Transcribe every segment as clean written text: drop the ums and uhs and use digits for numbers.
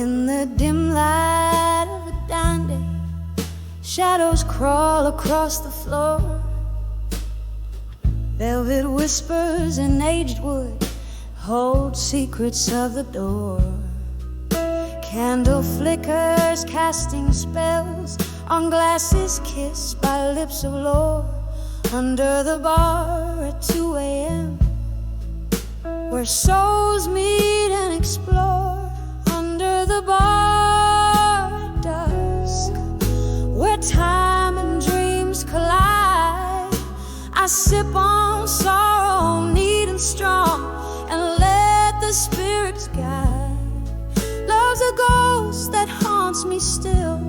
In the dim light of a dandy, shadows crawl across the floor. Velvet whispers in aged wood hold secrets of the door. Candle flickers casting spells on glasses kissed by lips of lore. Under the bar at 2 a.m., where souls meet and explore. Under the bar at dusk, where time and dreams collide, I sip on sorrow, neat and strong, and let the spirits guide. Love's a ghost that haunts me still,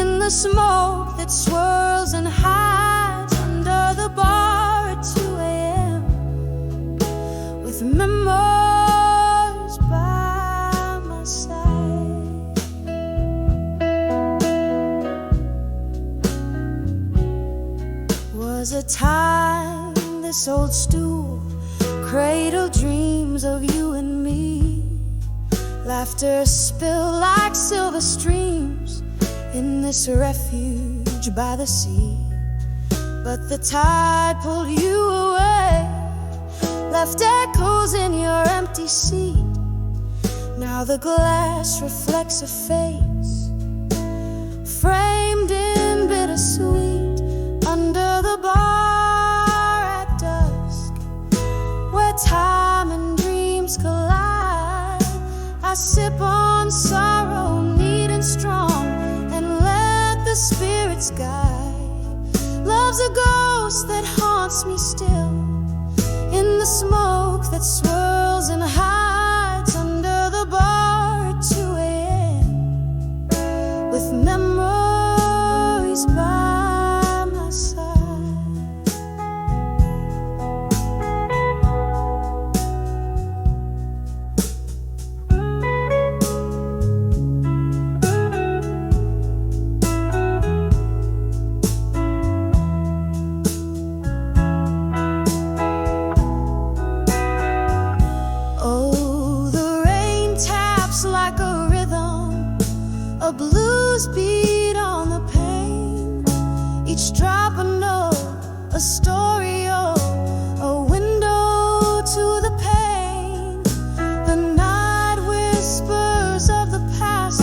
in the smoke that swirls and hides. Under the bar at 2 a.m., with memories by my side. Was a time this old stool cradled dreams of you and me. Laughter spilled like silver streams in this refuge by the sea. But the tide pulled you away, left echoes in your empty seat. Now the glass reflects a face framed in bittersweet. Under the bar at dusk, where time and dreams collide, I sip on sorrow, neat and strong, and let the spirits guide. Love's a ghost that haunts me still, in the smoke that swirls and hides. Under the bar at 2 a.m., with memories by my side. A blues beat on the pane, each drop a note, a story, oh, a window to the pain. The night whispers of the past,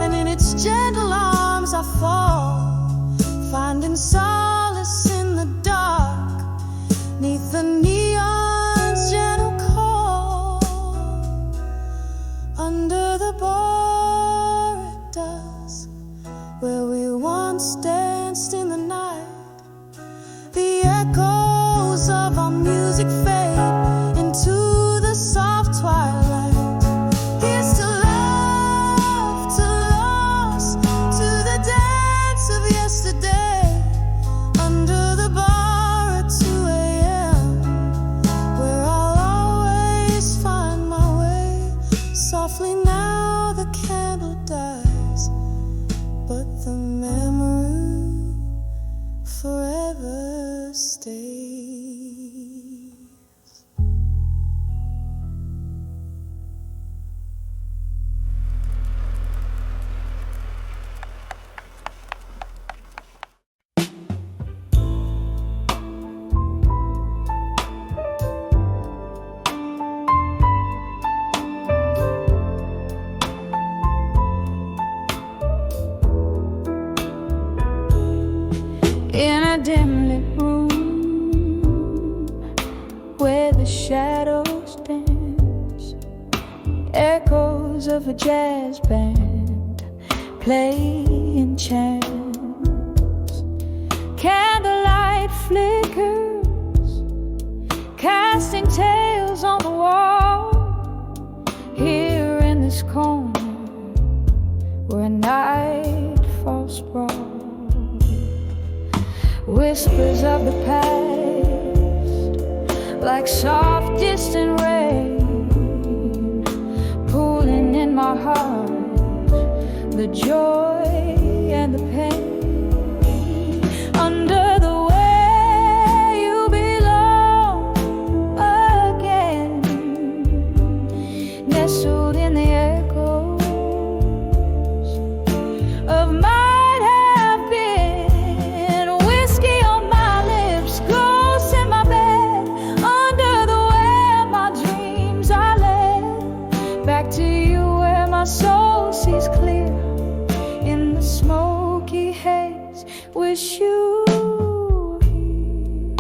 and in its gentle arms I fall, finding solace in the dark, 'neath the neon's gentle call. Under the bar, where we once danced in the night, the echoes of our music fade into the soft twilight. Here's to love, to lost, to the dance of yesterday. Under the bar at 2 a.m., where I'll always find my way. Softly now the candle dies, but the memory forever stays. In a dim lit room where the shadows dance, echoes of a jazz band play in chants. Candlelight flickers, casting tales on the wall. Here in this corner where night falls sprawl, whispers of the past, like soft distant rain, pooling in my heart, the joy and the pain. Under the way you belong again, nestled in the echo back to you where my soul sees clear in the smoky haze. Wish you were here.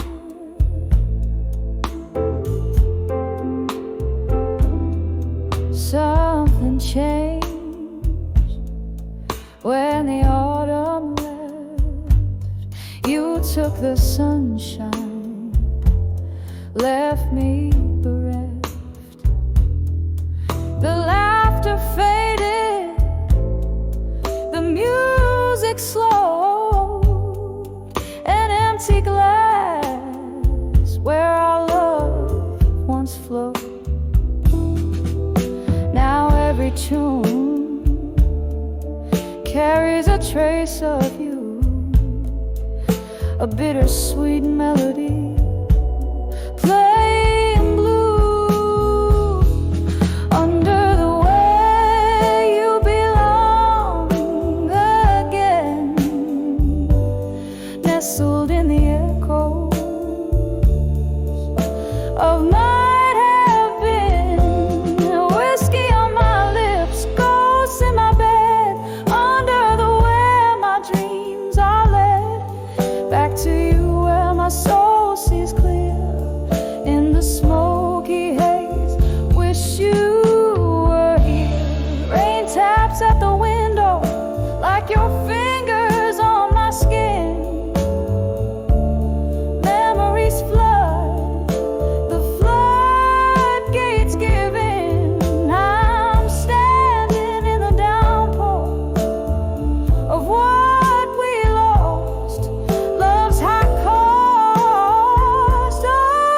Something changed when the autumn left. You took the sunshine, left me bereft. The laughter faded, the music slowed, an empty glass where our love once flowed. Now every tune carries a trace of you, a bittersweet melody playing blue. Under the way you belong again, nestled in the echoes of might have been. Whiskey on my lips, ghosts in my bed, under the where my dreams are led. Back to you where my soul sees clear in the smoky haze. Wish you were here. Rain taps at the window like your fingers on my skin. Memories flood, the floodgates give in. I'm standing in the downpour of what we lost. Love's high cost, oh,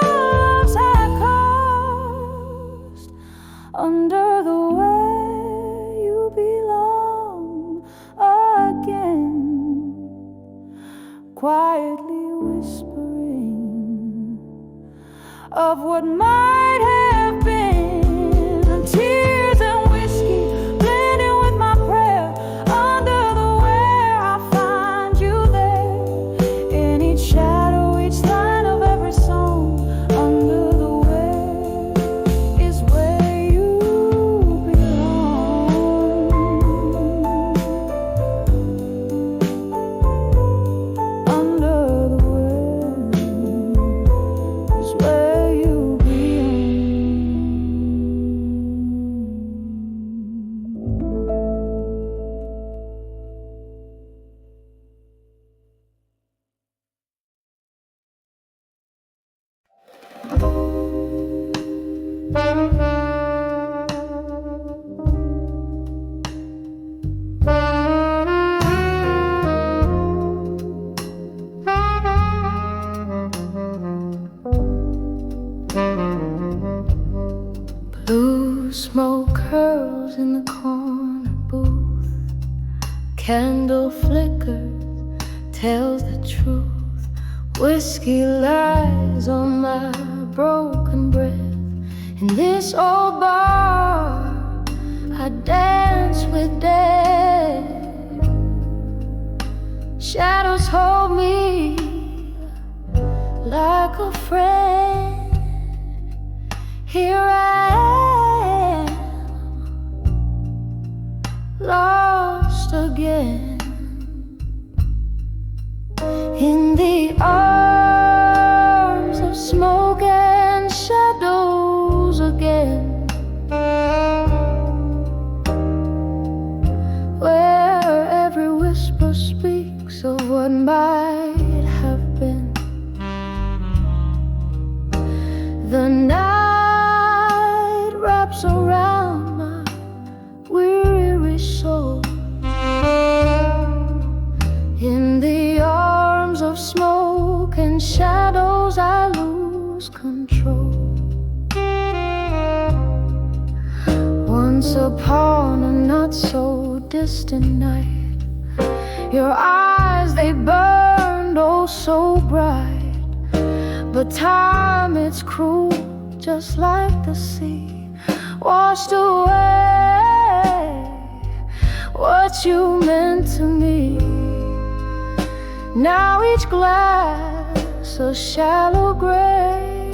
love's high cost. Under the way you belong again, quietly whispering of what might have been. Tears and whiskey blending with my prayer. Under the where I find you there, in each shadow, each line of every song. Under the where is where you belong. Under the where is where you belong. Blue smoke curls in the corner booth. Candle flickers, tells the truth. Whiskey lies on my broken breath. In this old bar, I dance with death. Shadows hold me like a friend. Here I am, lost again in the arms of smoke and shadows again, where every whisper speaks of what might have been. The night wraps around my weary soul. In the arms of smoke and shadows I lose control. Once upon a not so distant night, your eyes, they burned oh so bright. But time, it's cruel, just like the sea, washed away what you meant to me. Now each glass a shallow grave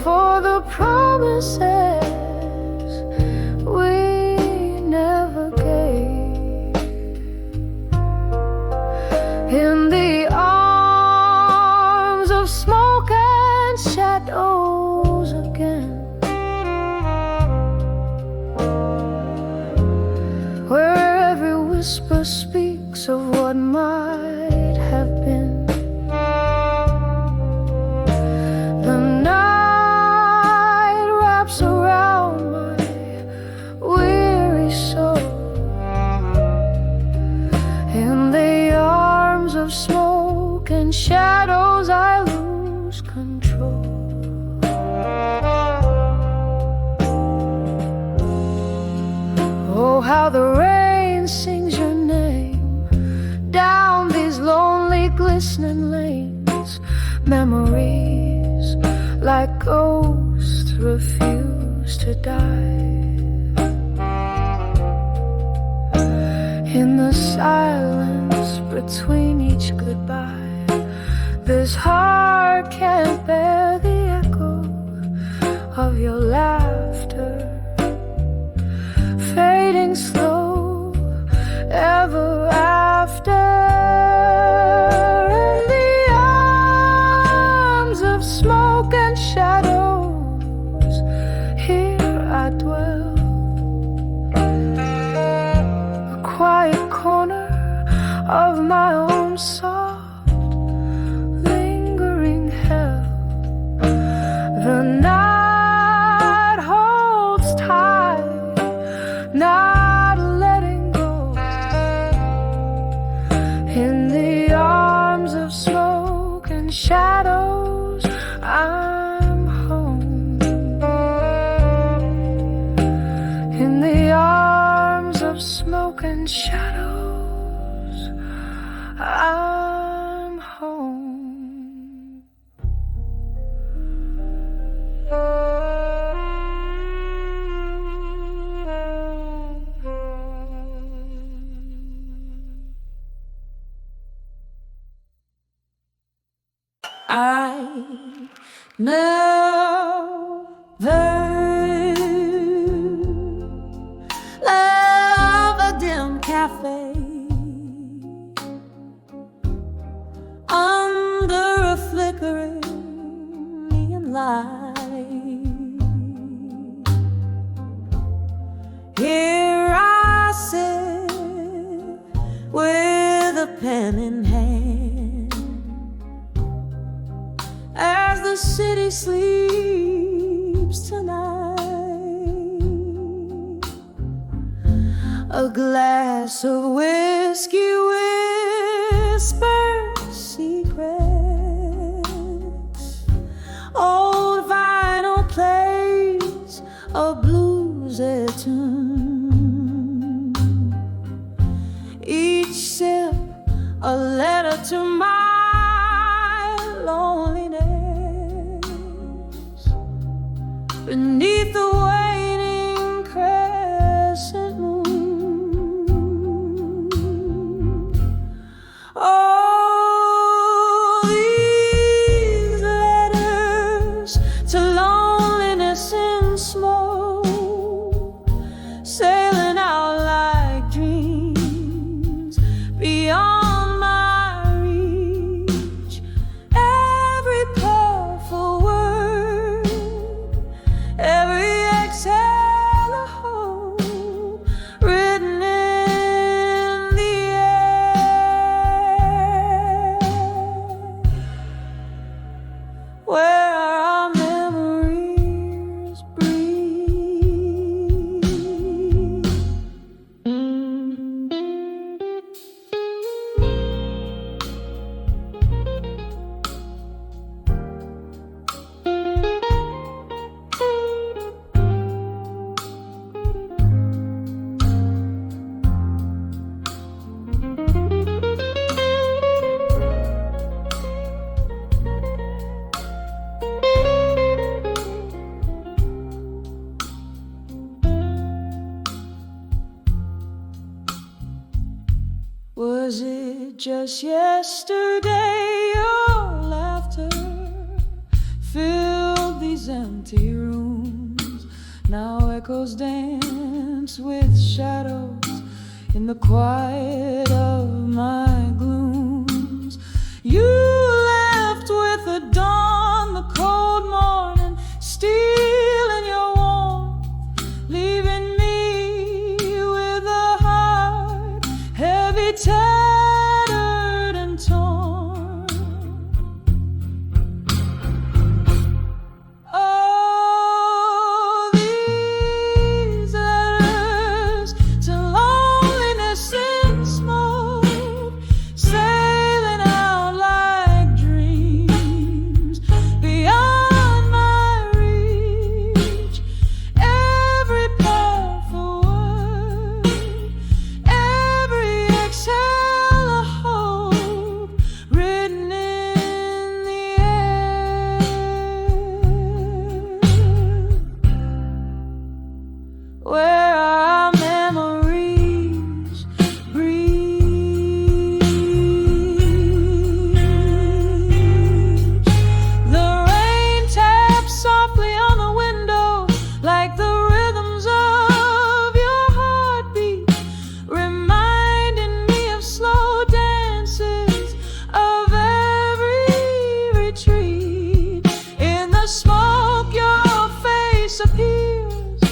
for the promises we never gave. In the arms of smoke and shadows again, where every whisper speaks of what might have been. The night wraps around my weary soul. In the arms of smoke and shadows I lose control. Oh, how the rain sings your name down these lonely glistening lanes. Memories like ghosts refuse to die. In the silence between each goodbye, this heart can't bear the echo of your laughter, fading slow ever after. In the arms of smoke and shadows, here I dwell, a quiet corner of my own soft, lingering hell. The night holds tight, not letting go. In the arms of smoke and shadows, I'm home. In the arms of smoke and shadows, I'm home. I never love a dim cafe under a flickering neon light. Here I sit with a pen in hand as the city sleeps tonight. A glass of whiskey whispers secrets. Old vinyl plays a blues tune. Each sip a letter to my loneliness. Beneath the waning crescent moon, all these letters to loneliness in smoke, sailing out like dreams beyond my reach. Every powerful word, every exhale a hope written in the air. Where our memories breathe. Was it just yesterday your laughter filled the these empty rooms. Now echoes dance with shadows in the quiet of my glooms. You left with the dawn, the cold morning, stealing your warmth, leaving me with a heart heavy, tattered and torn. Oh, these letters to loneliness in smoke, sailing out like dreams beyond my reach. Every powerful word, every exhale a hope written in the air, where our memories breathe. The rain taps softly on the window like the rhythms of your heartbeat, reminding me of slow dances, of every retreat. In the smoke your face appears,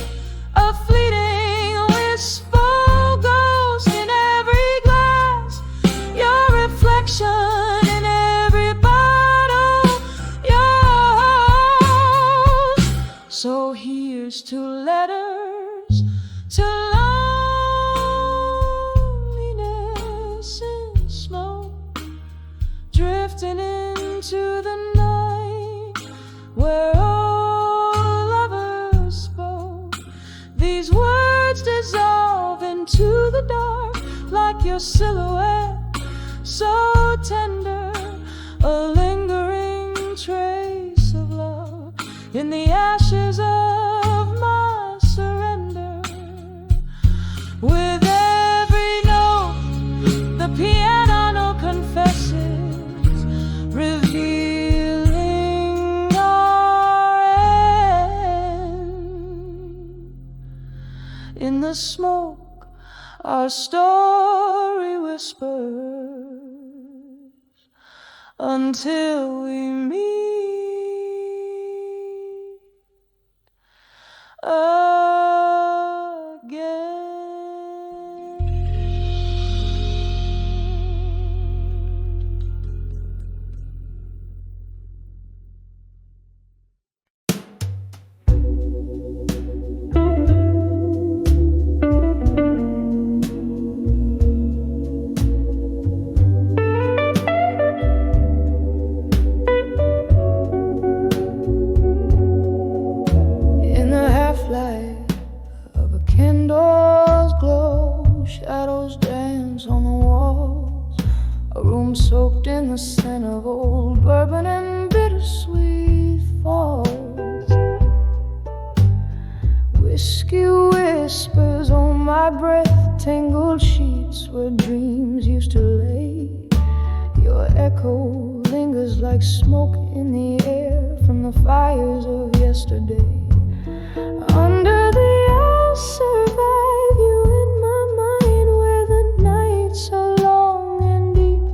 a fleeting wistful ghost in every glass, your reflection in every bottle, yours. So here's to letters to loneliness in smoke, drifting into the night where all lovers spoke. These words dissolve into the dark like your silhouette, so tender, a lingering trace of love in the ashes of my surrender. With every note, the piano confesses, revealing our end. In the smoke, our story whispers until we meet in the half-light of a candle's glow. Shadows dance on the walls, a room soaked in the scent of old bourbon and bittersweet falls. Whiskey whispers on my breath, tangled sheets where dreams used to lay. Your echo lingers like smoke in the air from the fires of yesterday. Under the I'll survive you in my mind, where the nights are long and deep.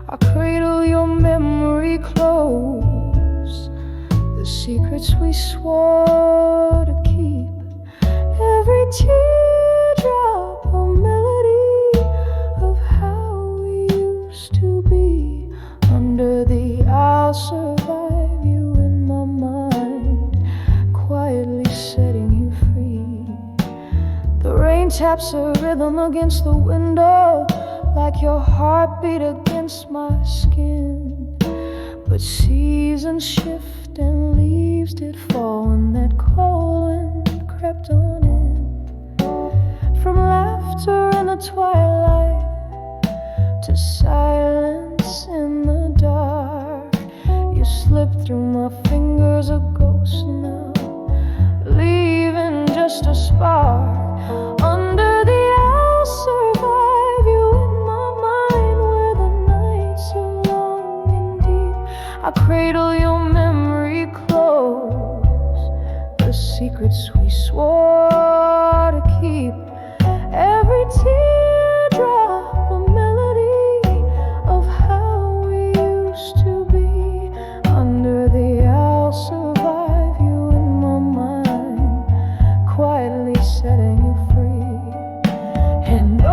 I cradle your memory close, the secrets we swore to keep. Every teardrop a melody of how we used to be. Under the I'll survive you in my mind, quietly setting you free. The rain taps a rhythm against the window, like your heartbeat against my skin. But seasons shift and leaves did fall when that cold wind crept on in. From laughter in the twilight to silence in the dark, you slipped through my fingers, a ghost now, leaving just a spark. Under the I'll survive you in my mind, where the nights are long and deep. I cradle your memory close, secrets we swore to keep. Every teardrop a melody of how we used to be. Under the I'll survive you in my mind, quietly setting you free. And oh,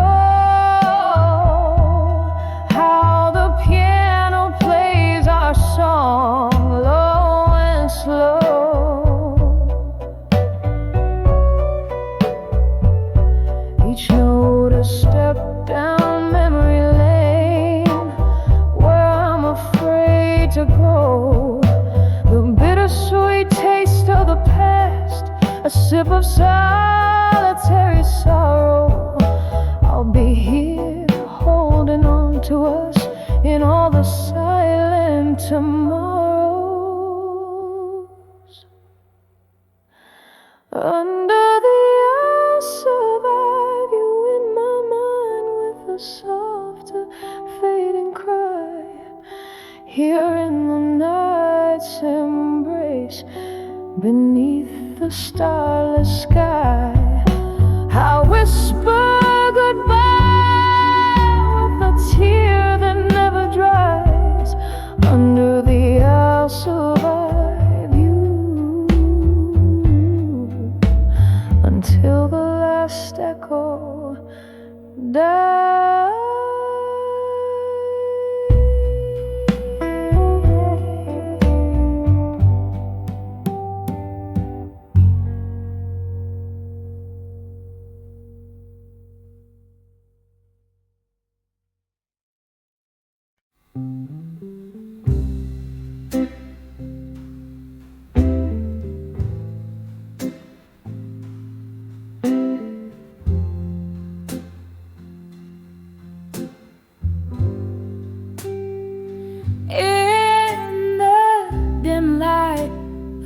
how the piano plays our song low and slow. Each note a step down memory lane, where I'm afraid to go. The bittersweet taste of the past, a sip of solitary sorrow. I'll be here holding on to us in all the silent tomorrows. Under the I'll survive you in my mind, with a softer fading cry. Here in the night's embrace, beneath the starless sky, I whisper goodbye with a tear that never dries. Under the I'll survive you until the last echo dies.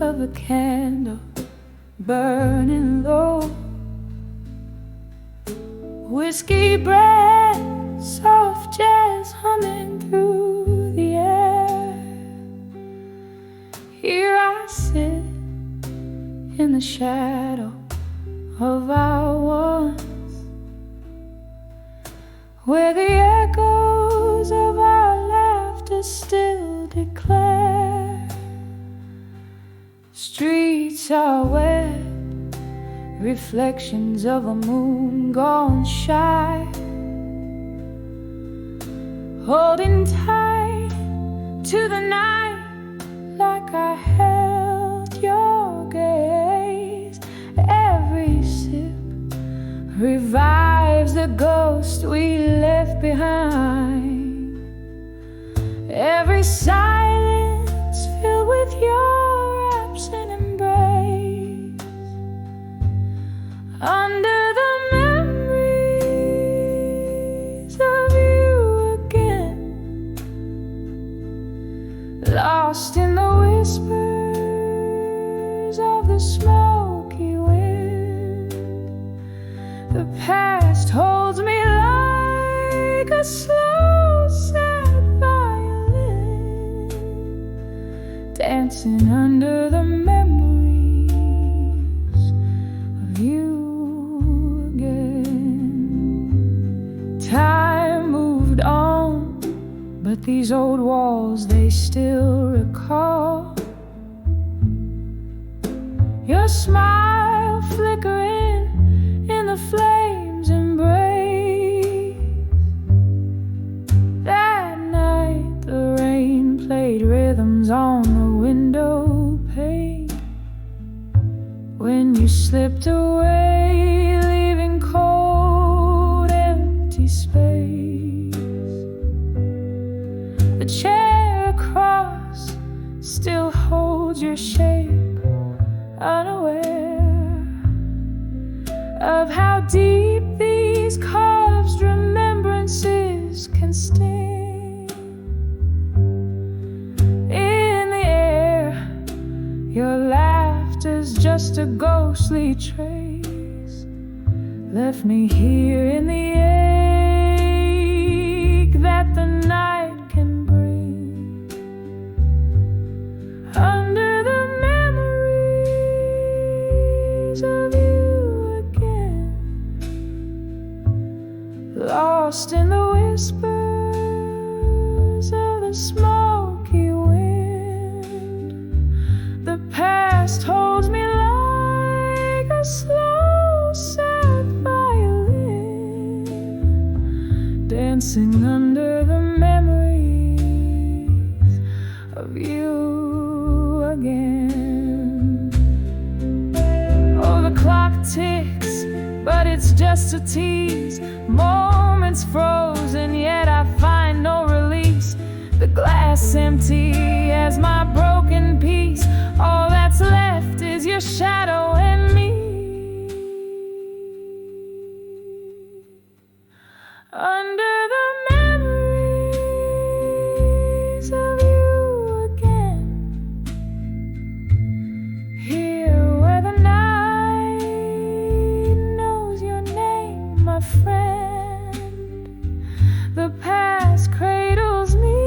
Of a candle burning low, whiskey breath, soft jazz humming through the air. Here I sit in the shadow of our once, where the echoes of our laughter still declare. Streets are wet, reflections of a moon gone shy, holding tight to the night like I held your gaze. Every sip revives the ghost we left behind. Every silence filled with your absent embrace. Under the memories of you again, lost in the whispers of the smoky wind. The past holds me like a slow, sad violin, dancing under the memories of you again. Time moved on, but these old walls, they still recall your smile flickering in the flames embrace. That night the rain played rhythms on the window pane, when you slipped away, leaving cold, empty space. The chair across still holds your shape, unaware of how deep these carved remembrances can sting. In the air, your laughter's just a ghostly trace, left me here in the ache that the night can bring. Under the memories lost in the whispers of the smoky wind. The past holds me like a slow, sad violin, dancing under the memories of you again. Oh, the clock ticks, but it's just a tease. Moments frozen, yet I find no release. The glass empty as my broken piece. All that's left is your shadow and me. Under the memories of you again. Here where the night knows your name, my friend. The past cradles me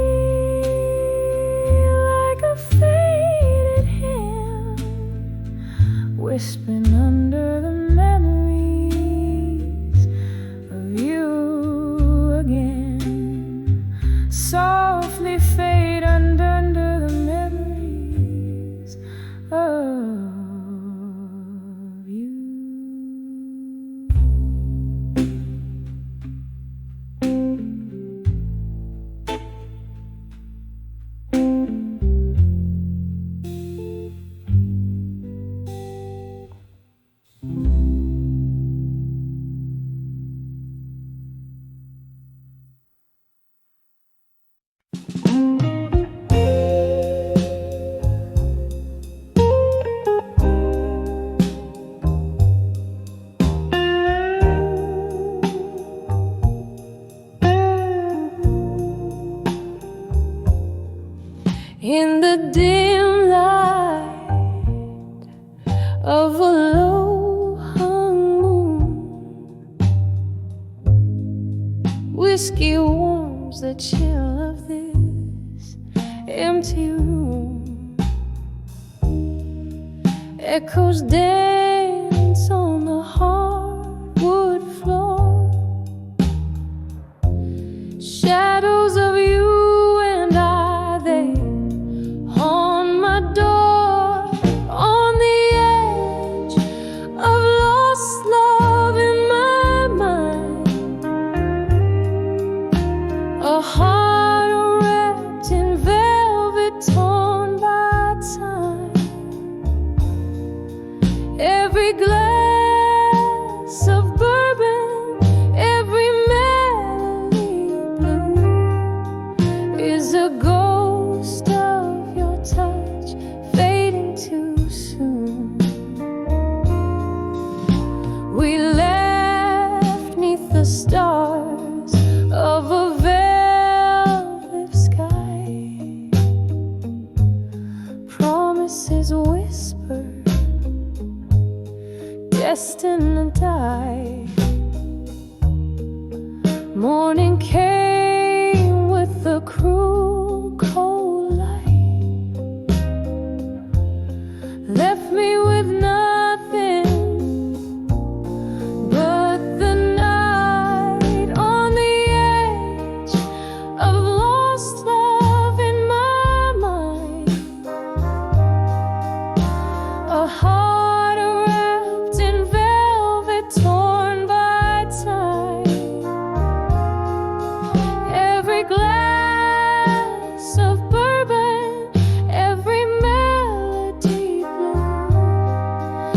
like a faded hymn, whispering under the memories of you again. Softly fade under the memories of you. In the dim light of a low-hung moon, whiskey warms the chill of this empty room. Echoes dance on the hardwood floor. Shadows of you and I, they on my door, on the edge of lost love in my mind. A heart wrapped in velvet torn by time. Every glass of bourbon, every melody blue is a ghost of your touch fading too soon. We left 'neath the stars of a velvet sky. Promises whispered, destined to die. Morning came with the cruel cold light, left me with nothing but the night on the edge of lost love in my mind. A heart wrapped in velvet torn by time. Every glass of bourbon, every melody blue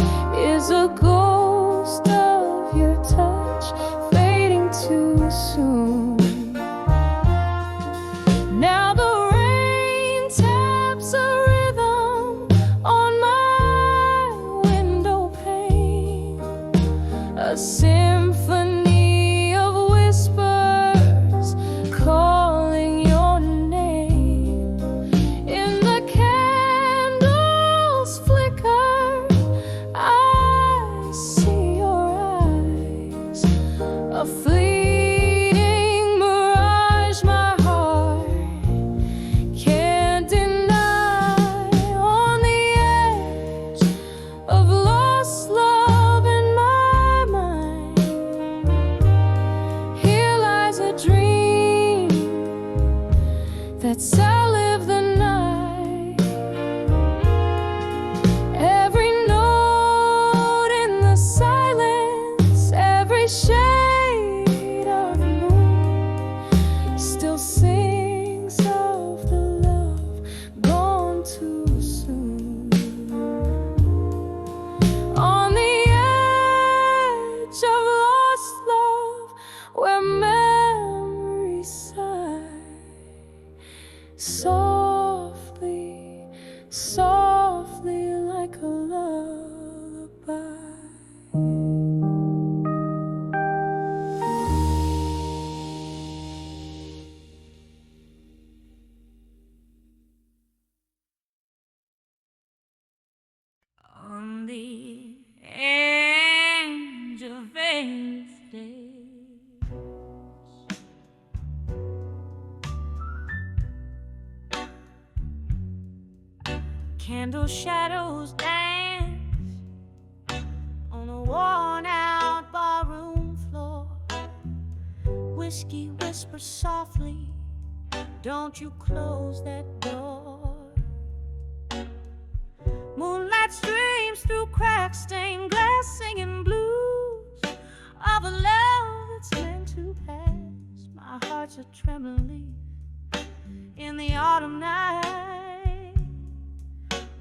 is a ghost of your touch fading too soon. Now the rain taps a rhythm on my window pane, a symphony of whispers calling your name. In the candles flicker, I see your eyes, a fleeting mirage my heart can't deny. On the edge of lost love in my mind, candle shadows dance on a worn-out barroom floor. Whiskey whispers softly, don't you close that door. Moonlight streams through cracks, stained glass, singing blues of a love that's meant to pass. My heart's a trembling leaf in the autumn night,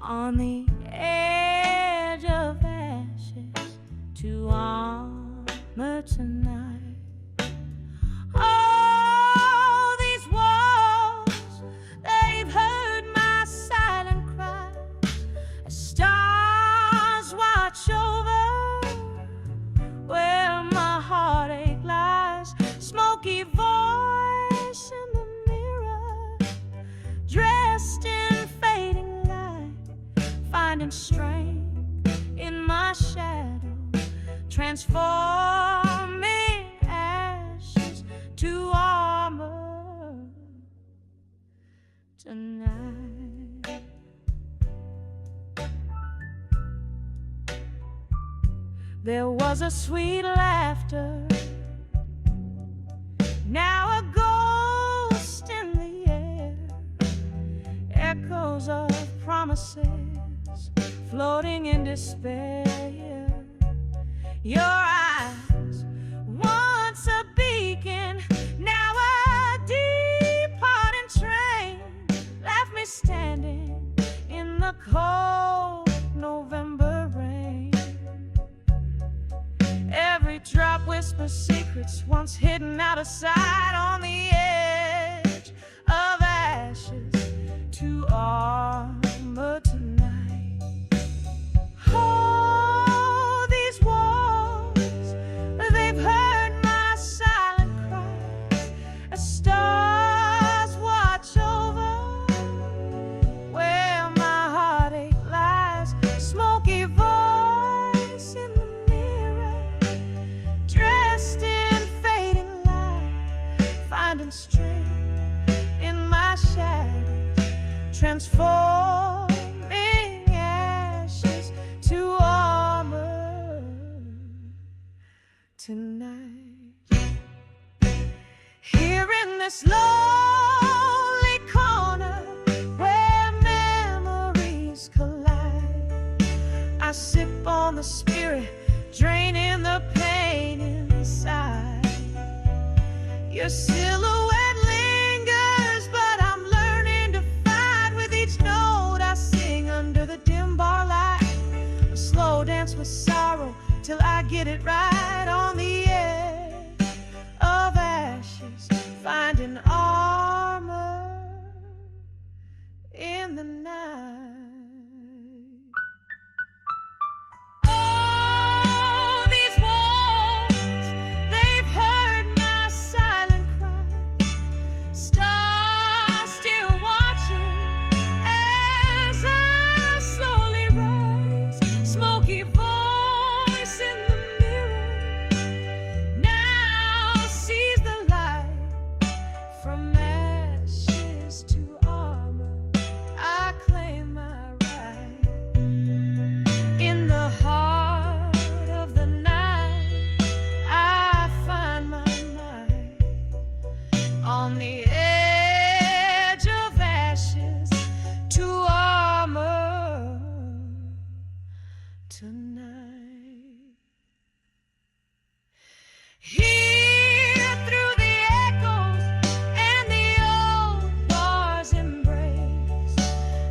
on the edge of ashes to armor tonight. Oh, these walls, they've heard my silent cry. Stars watch over where my heartache lies. Smoky voice in the mirror, dressed in fading light, finding strength in my shadow, transforming ashes to armor tonight. There was a sweet laughter, now a ghost in the air, echoes of promises floating in despair. Your eyes, once a beacon, now a departing train, left me standing in the cold November rain. Every drop whispers secrets once hidden out of sight, on the edge of ashes to armor tonight. Oh, these walls, they've heard my silent cries. As stars watch over where my heartache lies. Smoky voice in the dressed in fading light, finding strength in my shadows, transforming ashes to armor tonight. Here in this lonely corner where memories collide, I sip on the spirit, draining the pain inside. Your silhouette lingers, but I'm learning to fight with each note I sing under the dim bar light. A slow dance with sorrow till I get it right, on the edge of ashes, finding armor in the night. On the edge of ashes to armor tonight. Here through the echoes and the old bar's embrace,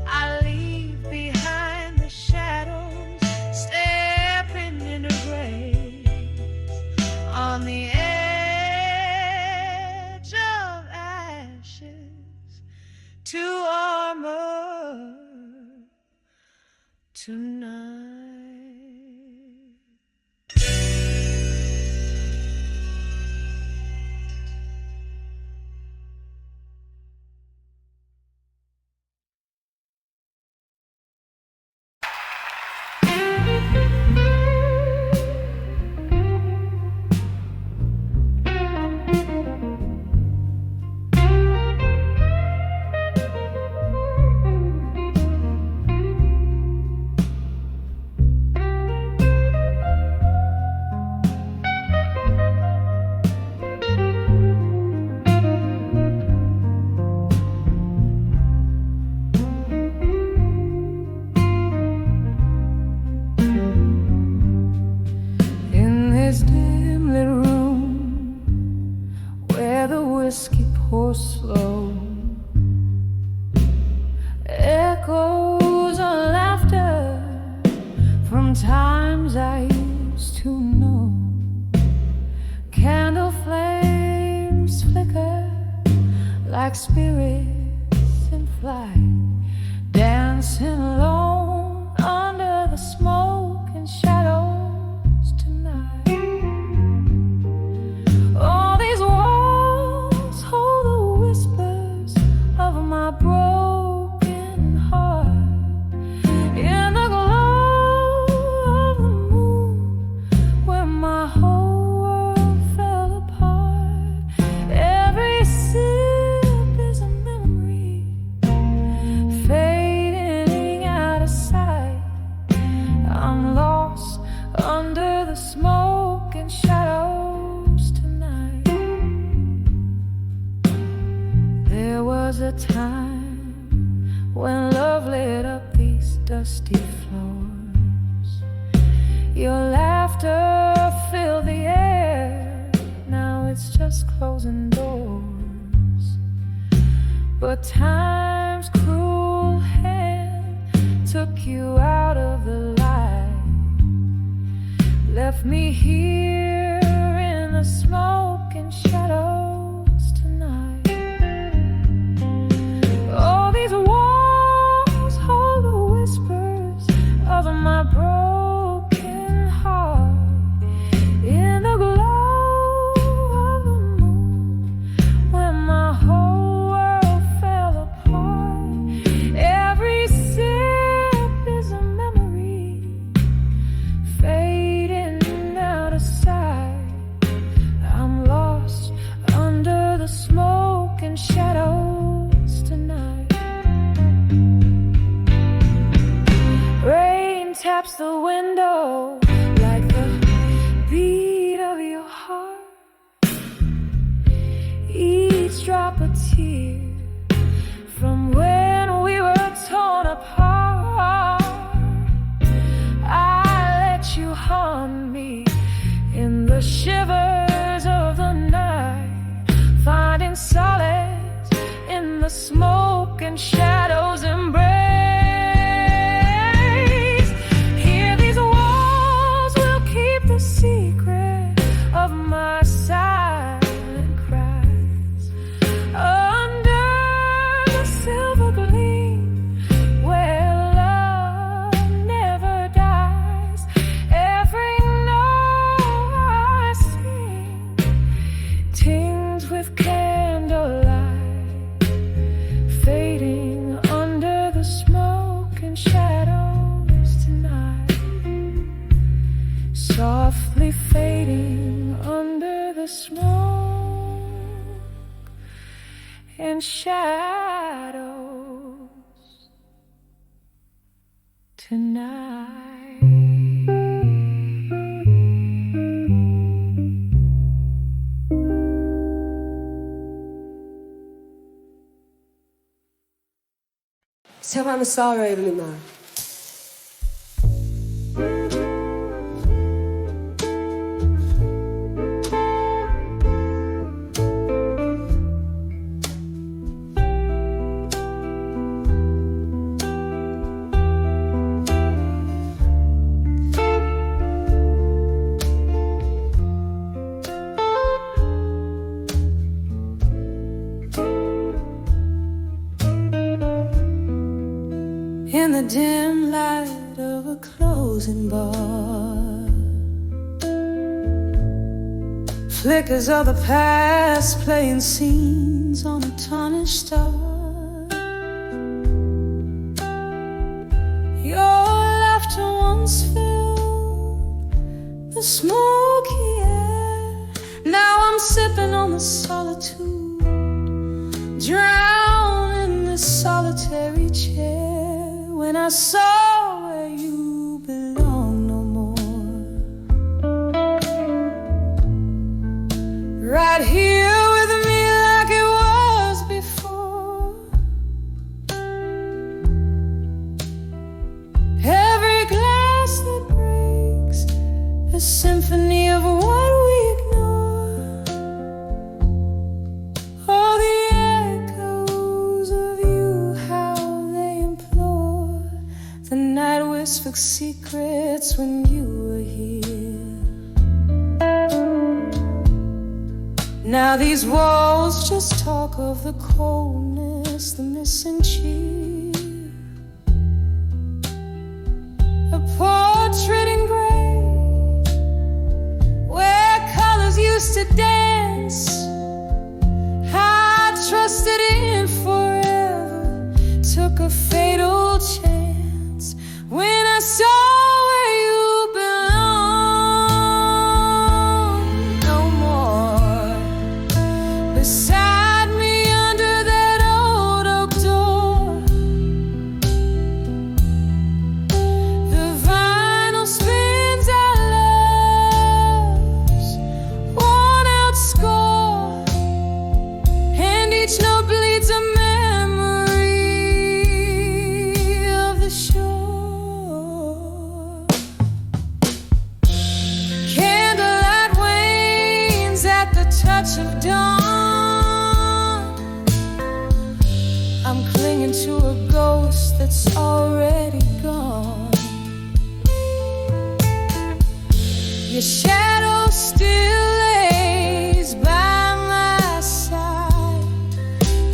I leave behind the shadows, stepping into grace. On the to armor tonight. whiskey pour slow. Echoes of laughter from times I used to know. Candle flames flicker like spirits in flight, dancing alone under the smoke and shadows tonight. All these walls hold the whispers of my broken heart. In the glow of the moon, where my whole world fell apart, every sip is a memory fading out of sight. I'm lost under the smoke and shadows tonight. There was a time when love lit up these dusty floors. Your laughter filled the air, now it's just closing doors. But time's cruel hand took you out of the light, left me here in the smoke and shadows tonight. All these walls hold the whispers of my broken heart. In the glow of the moon, when my whole world fell apart, every sip is a memory fading out of sight. I'm lost under the smoke and shadows tonight. Rain taps the window like the beat of your heart. Each drop a tear from when we were torn apart. I let you haunt me in the shivers of the night, finding solace in the smoke and shadows embrace. Here these walls will keep the secret of my silent cries. Under the silver gleam where love never dies, every note I sing tinged with candlelight, fading under the smoke and shadows tonight. Softly fading under the smoke and shadows tonight. Tell I'm a star over now. In the dim light of a closing bar, flickers of the past playing scenes on a tarnished star. Your laughter once filled the smoky air. Now I'm sipping on the solitude, drowned in this solitary chair. When I saw where you belong no more, right here with me like it was before. Every glass that breaks, a symphony of what we ignore. Now these walls just talk of the coldness, the missing cheek, a portrait in gray where colors used to dance. I trusted in forever, took a fatal chance when I saw where you belong. No more beside me under that old oak door. The vinyl spins our love's worn out score, and each note bleeds a memory of the shore. Candlelight wanes at the touch of dawn. I'm clinging to a ghost that's already gone. Your shadow still lays by my side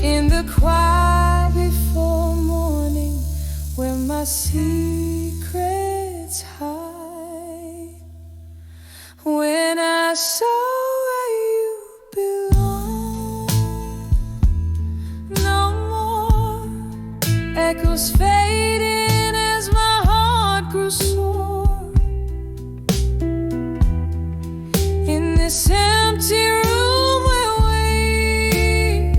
in the quiet before morning, where my secrets hide. When I saw where you belong, no more echoes fading as my heart grew sore. In this empty room where we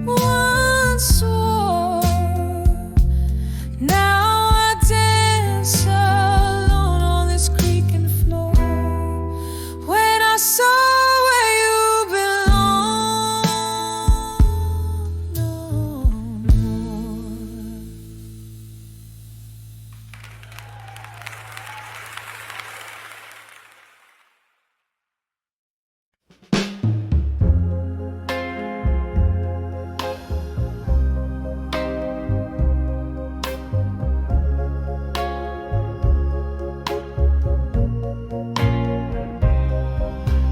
once swore, now I dance alone on this creaking floor. When I saw where you belong, no more.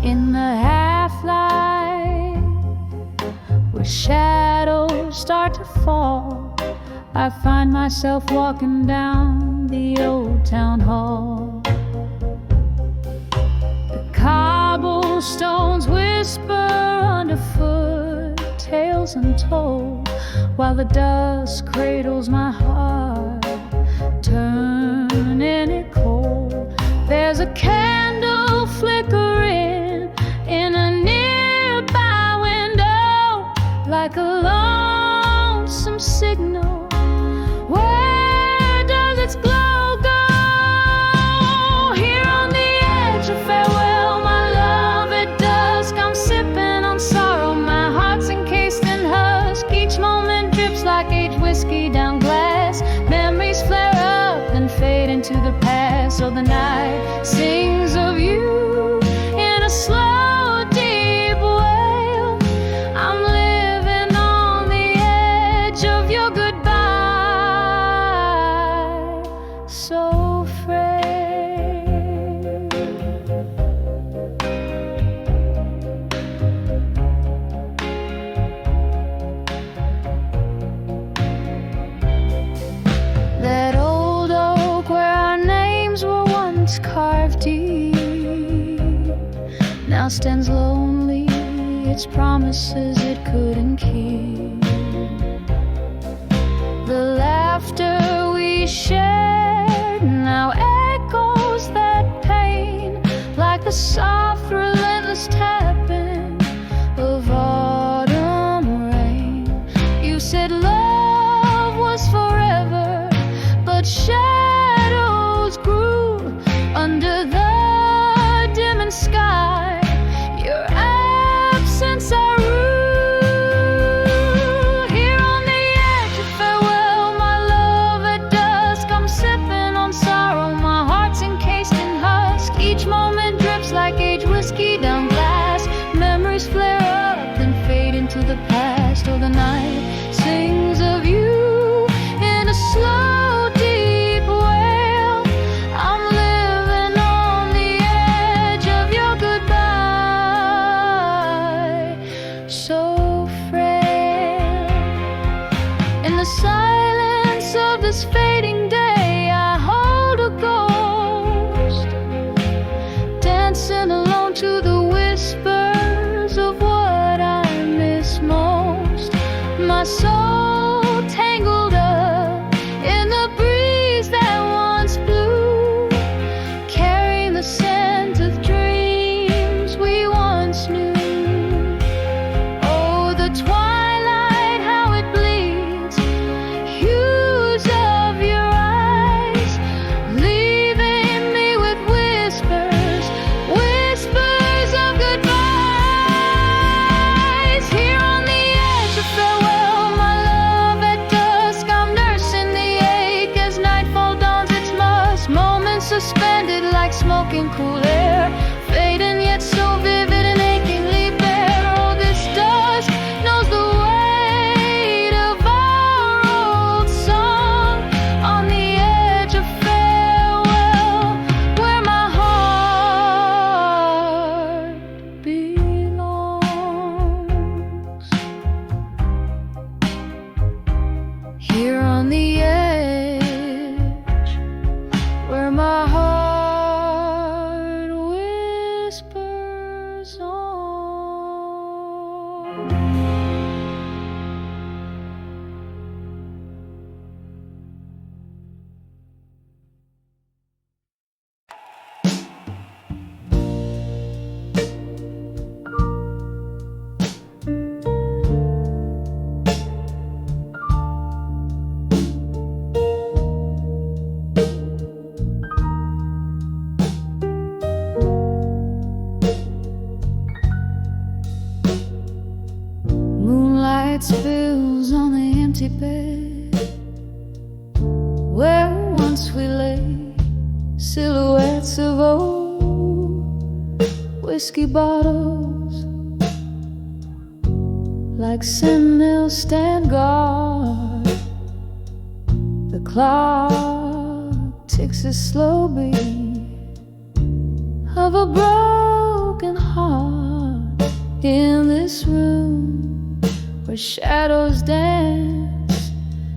In the half-light, where shadows start to fall, I find myself walking down the old town hall. The cobblestones whisper underfoot, tales untold, while the dust cradles my heart, turning it cold. There's a candle flickering in a nearby window, like a lonesome signal. Where does its glow go? Here on the edge of farewell, my love, at dusk I'm sipping on sorrow. My heart's encased in husk. Each moment drips like aged whiskey down glass. Memories flare up and fade into the past. So the night sings of you in a slow, deep wail. I'm living on the edge of your goodbye, so frail. That old oak where our names were once carved deep now stands lonely, its promises it couldn't keep. The laughter we shared now echoes that pain, like the soft, relentless tapping of autumn rain. You said love was forever, but shadows grew under the dimming sky. Your absence I rue. Here on the edge of farewell, my love, at dusk I'm sipping on sorrow. My heart's encased in husk. Each moment drips like aged whiskey down glass. Memories flare up then fade into the past. Oh, the night sings of you in a slow, deep wail. I'm living on the edge of your goodbye. dark and cool air, fading yet so vivid and achingly bare. Oh, this dust knows the weight of our old song on the edge of farewell, where my heart belongs. Here on the edge, where my heart whispers on. Moonlight spills on the empty bed where once we lay, silhouettes of old whiskey bottles, like sentinels stand guard. The clock ticks a slow beat of a broken heart in this room where shadows dance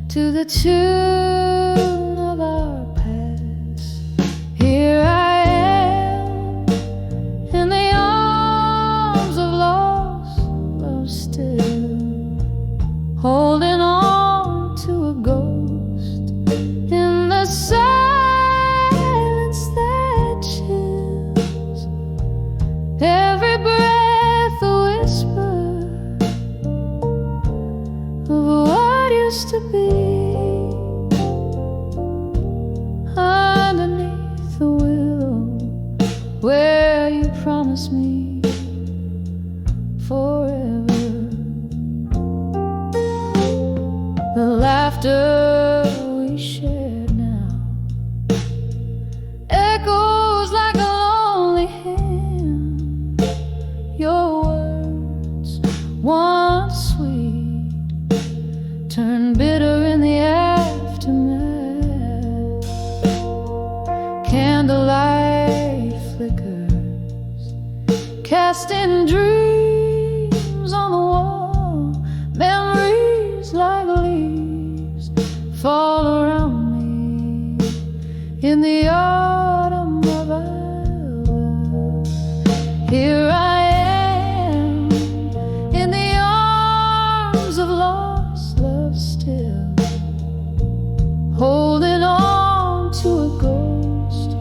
to the tune of our past. Here I am in the arms of lost love still, holding on to a ghost in the silence that chills. Every breath a whisper of what used to be underneath the willow where you promised me forever. The laughter we shared now echoes like a lonely hymn. Your words, once sweet, turn bitter in the aftermath. Candlelight flickers, casting dreams on the wall. Memories like leaves fall around me in the autumn of our love. Here I am in the arms of lost love still, holding on to a ghost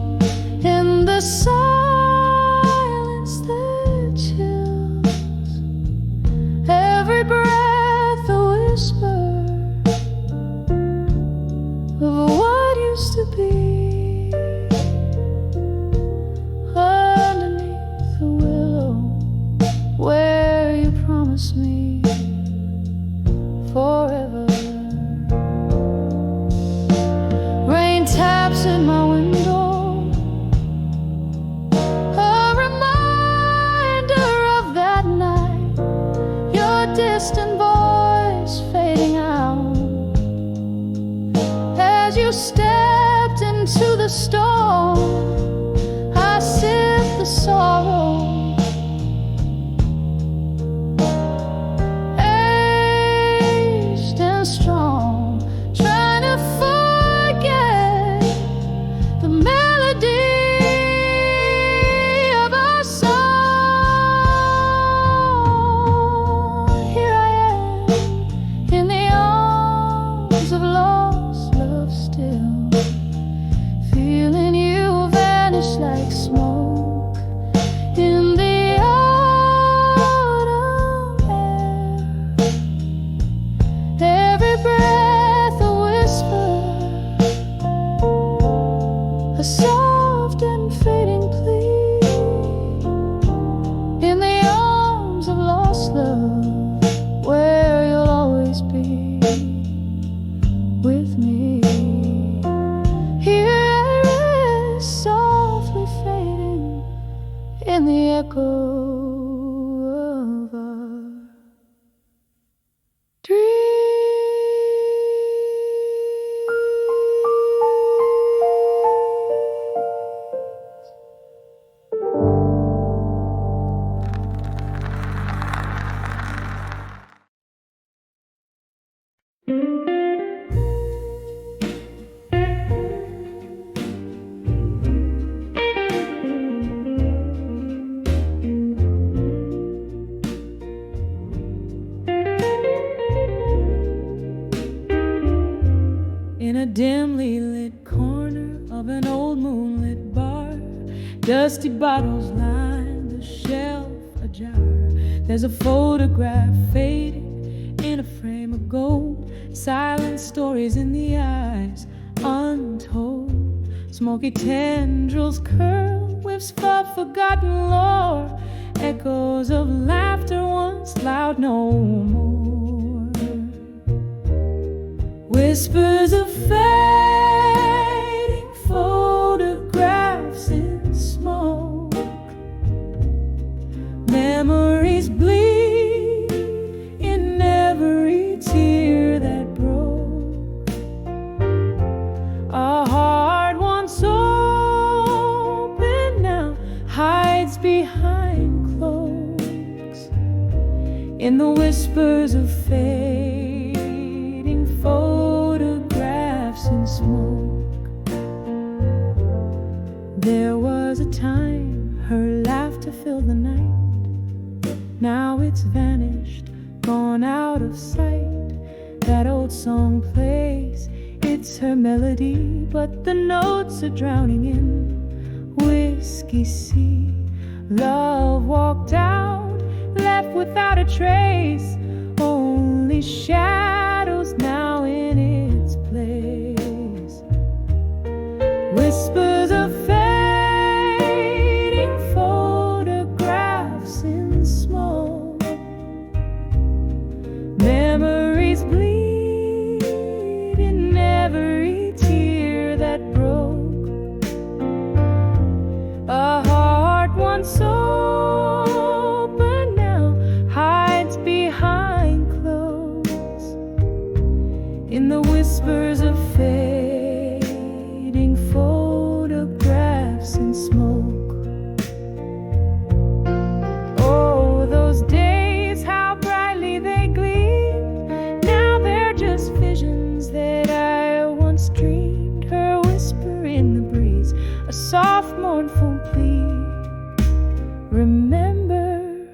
in the silence that chills. Every breath a whisper of what used to be underneath the willow where you promised me forever. Rain taps in my window, a reminder of that night, your distant voice fading out as you stepped into the storm. I sip the sorrow, aged and strong, trying to forget the melody of our song. Here I am in the arms of lost love still, feeling you vanish like smoke in the autumn air. Every breath a whisper, a soft and fading plea in the arms of lost love where you'll always be with me. Here at rest, softly fading the echo of our dreams. In a dimly lit corner of an old moonlit bar, dusty bottles line the shelf ajar. There's a photograph fading in a frame of gold, silent stories in the eyes untold. Smoky tendrils curl, whiffs of forgotten lore, echoes of laughter once loud no more. Whispers of fading photographs in smoke. Memories bleed in every tear that broke. A heart once open now hides behind cloaks. In the whispers of fading photographs in smoke. There was a time her laughter filled the night. Now it's vanished, gone out of sight. That old song plays, it's her melody, but the notes are drowning in whiskey sea. Love walked out, left without a trace, only shadows now in its place. Whispers of fading photographs in smoke. Memories bleed in every tear that broke. A heart once open now hides behind clothes. In the whispers of fading photographs in smoke. Oh, those days, how brightly they gleamed. Now they're just visions that I once dreamed. Her whisper in the breeze, a soft mournful plea. Remember,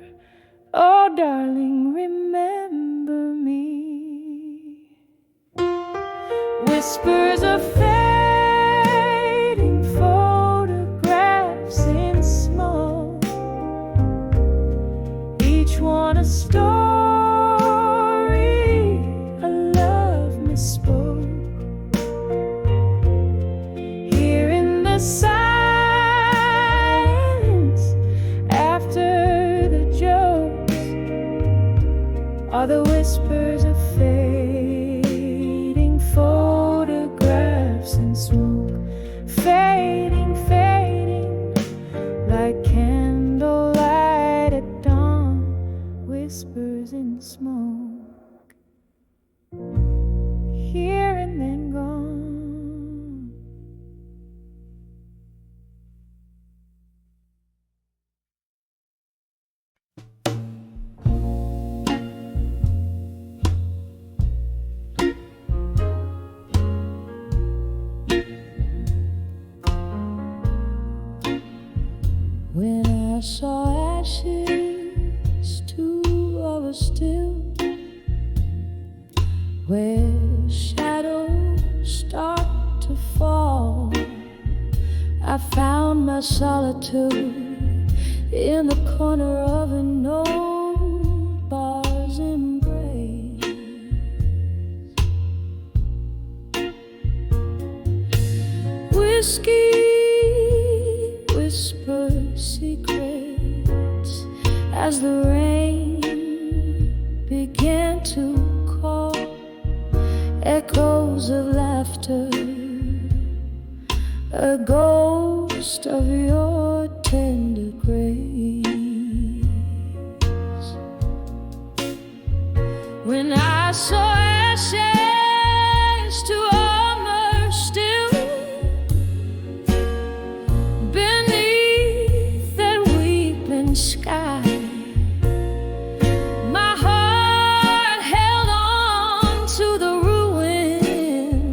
oh darling, remember me. Whispers of fading photographs in smoke. Each one a story, a love misspoke. Here in the silence, after the jokes, are the whispers of fading photographs in smoke. Fading, fading, like candlelight at dawn. Whispers in smoke, here and then gone. When I saw ashes to a still, where shadows start to fall, I found my solitude in the corner of an old bar's embrace. Whiskey whispers secrets as the rain began to call. Echoes of laughter, a ghost of your tender grace. saw ashes to armor still beneath that weeping sky. My heart held on to the ruins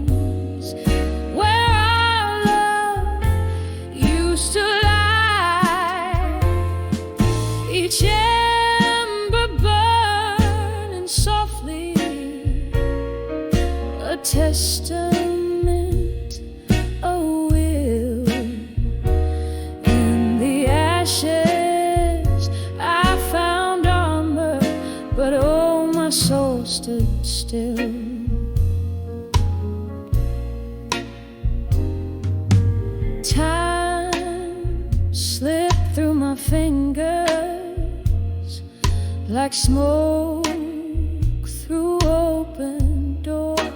where our love used to lie. Each ember burning softly, a testament, a will. In the ashes I found armor, but oh, my soul stood still. Time slipped through my fingers like smoke through open doors.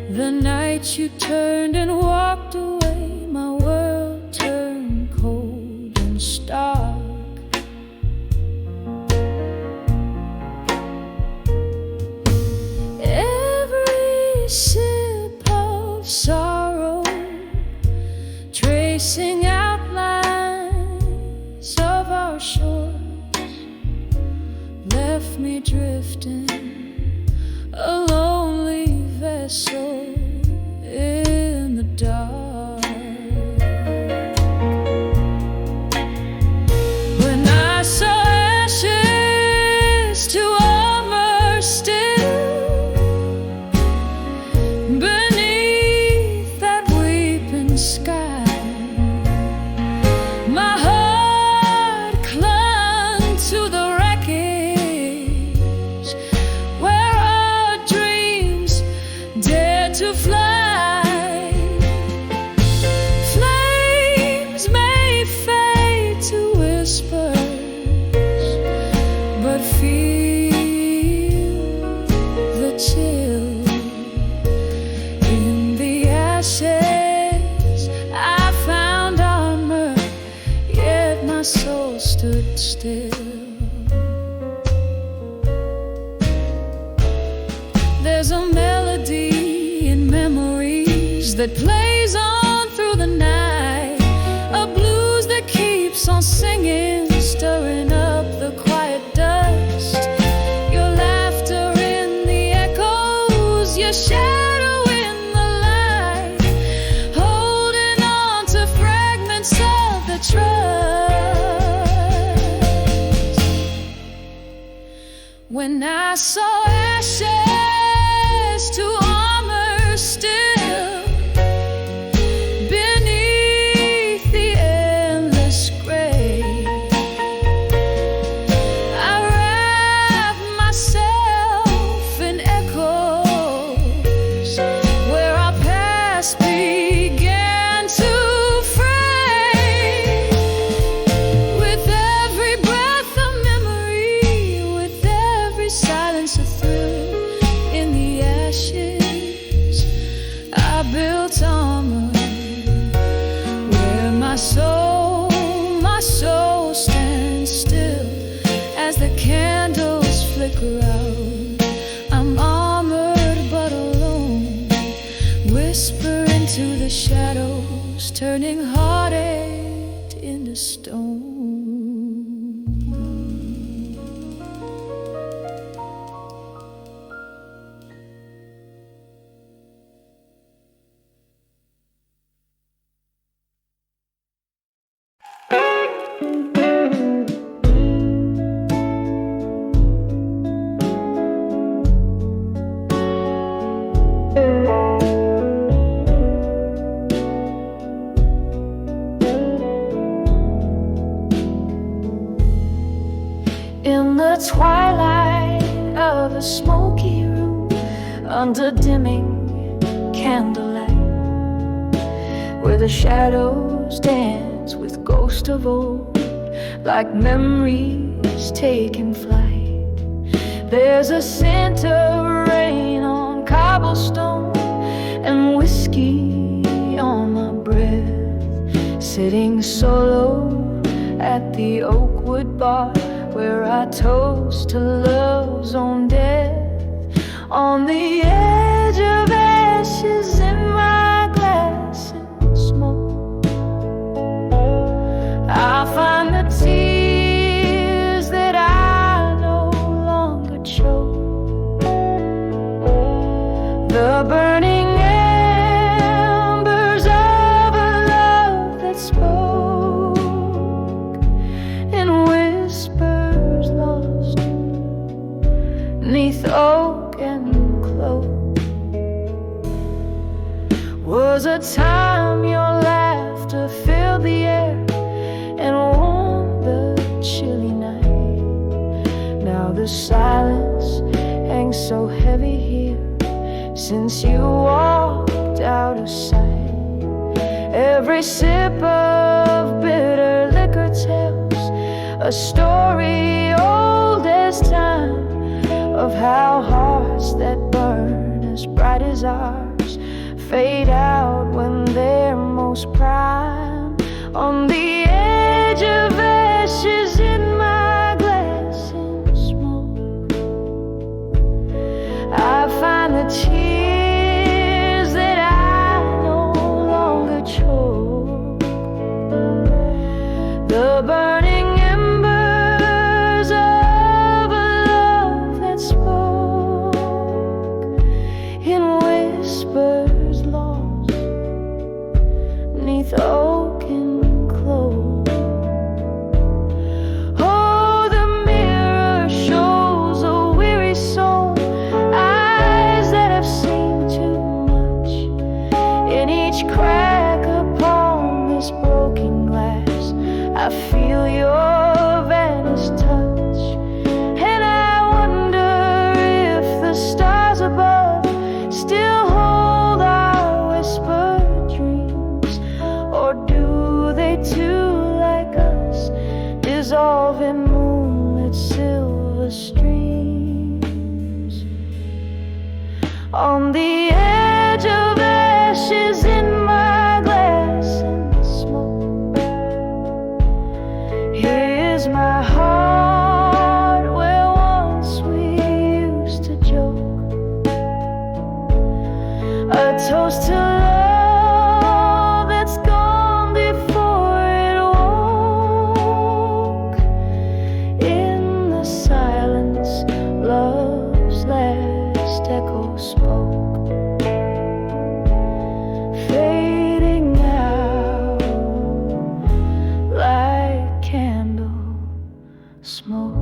The night you turned and walked away, my world turned cold and stark. Every sip of sorrow, tracing outlines of our shores, left me drifting, a lonely vessel in the dark. When I saw ashes to armor still beneath that weeping sky, my heart clung to the wreckage where our dreams dared to fly. Flames may fade to whispers, but feel the chill. In the ashes I found armor, yet my soul stood still. There's a melody in memories that plays on through the night, a blues that keeps on singing, stirring up the quiet dust. Your laughter in the echoes, your shadow in the light, holding on to fragments of the trust. When I saw ashes to armor still beneath the endless gray, I wrapped myself in echoes where our past began to fray. With every breath of memory, with every silence a thrill. In the ashes I built armor where my soul stands still as the candles flicker out. I'm armored but alone, whisper into the shadows, turning heartache into stone. In the twilight of a smoky room, under dimming candlelight, where the shadows dance with ghosts of old, like memories taking flight. There's a scent of rain on cobblestone and whiskey on my breath, sitting solo at the Oakwood bar where I toast to love's own death. On the edge of ashes in my glass and smoke, I'll find the tears that I no longer choke, the burning embers of a love that spoke in whispers lost 'neath oak and cloak. Was a time your laughter filled the air and warmed the chilly night. Now the silence hangs so heavy here since you walked out of sight. Every sip of bitter liquor tells a story old as time, of how hearts that burn as bright as ours fade out when they're most prime. On the edge of ashes in my glass and smoke, I find the tears that I no longer choke, the burning embers of a love that spoke in whispers lost 'neath oak and cloak. Oh, the mirror shows a weary soul, eyes that have seen too much. In each crack upon this broken glass, I feel your vanished touch, and I wonder if the stars above still hold our whispered dreams, or do they too, like us, dissolve in moonlit silver streams? On the edge of ashes in my glass and smoke, here's my heart where once we used to joke, a toast to love that's gone before it woke. In the silence, love's last echo spoke, fading out like candle smoke.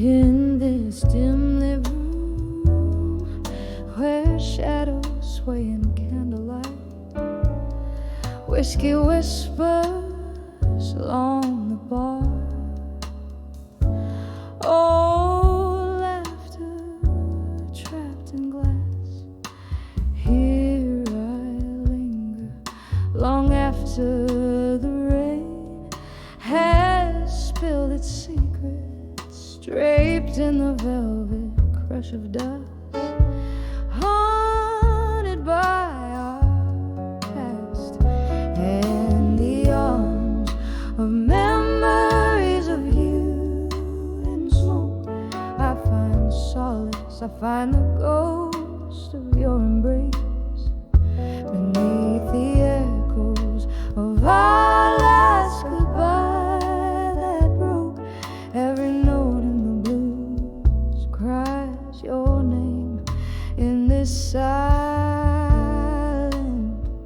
In this dim lit room where shadows sway in candlelight, whiskey whispers along the bar. Oh, laughter trapped in glass. Here I linger long after the rain has spilled its secrets, draped in the velvet crush of dust, haunted by our past and the arms of memories of you and smoke. I find solace, I find the ghost of your embrace beneath the echoes of our last goodbye that broke. Every note in the blues cries your name in this silent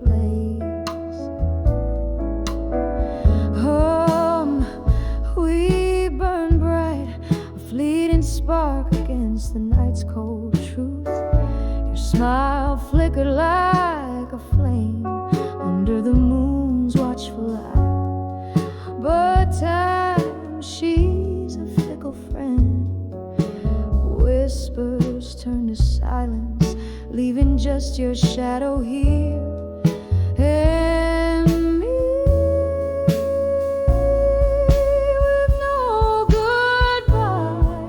place. We burn bright, a fleeting spark against the night's cold truth. Your smile flickered like a flame under the moon's watchful eye. But time, she's a fickle friend. just your shadow here and me, with no goodbye.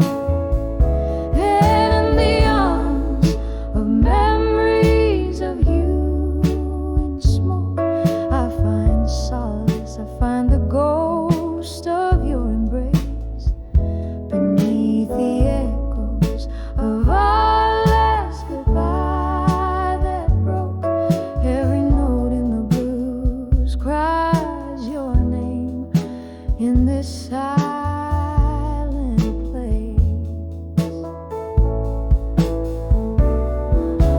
And in the arms of memories of you in smoke, I find solace, I find the ghost of your embrace beneath the echoes of our last goodbye that broke. Every note in the blues cries your name in this silent place.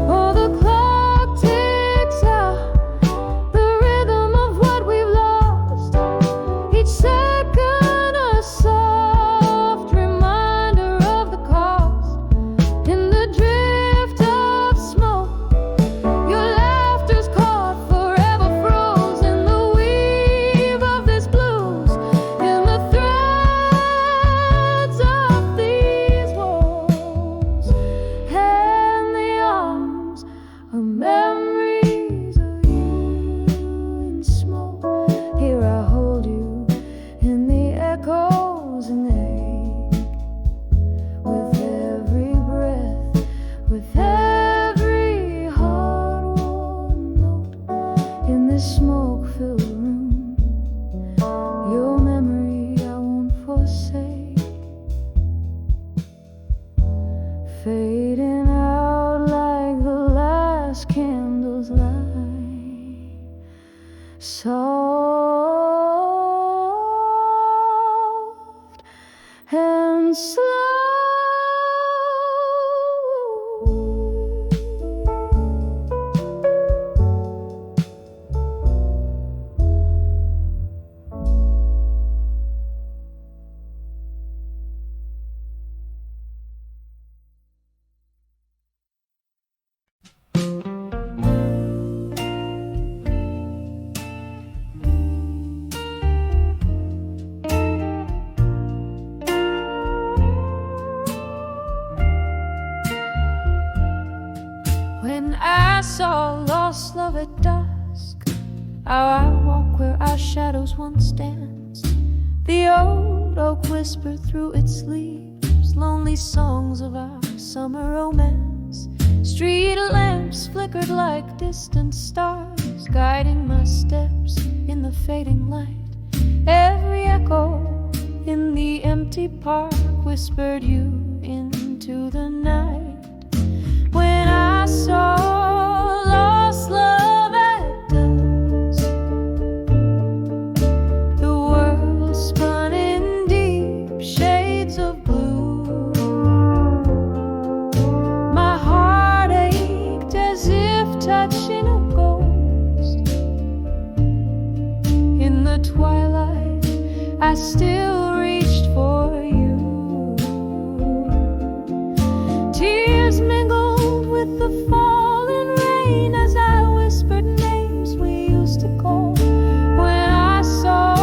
Oh, the clock ticks out, the rhythm of what we've lost. Each second a soft reminder of the cost. In the drift of smoke, your laughter's caught, forever froze in the weave of this blues, in the threads of these walls, and the arms of memories of you in smoke. Here I hold you in the echoes and ache, with every breath, with every heart-worn note in this smoke-filled room. Your memory I won't forsake, fading out like the last candle's light, soft and slow. When I saw lost love at dusk, how I walk where our shadows once danced. The old oak whispered through its leaves lonely songs of our summer romance. Street lamps flickered like distant stars, guiding my steps in the fading light. Every echo in the empty park whispered you into the night. When I saw lost love at dusk, the world spun in deep shades of blue. My heart ached as if touching a ghost. In the twilight, I still reached for you. Tears mingled with the falling rain as I whispered names we used to call. When I saw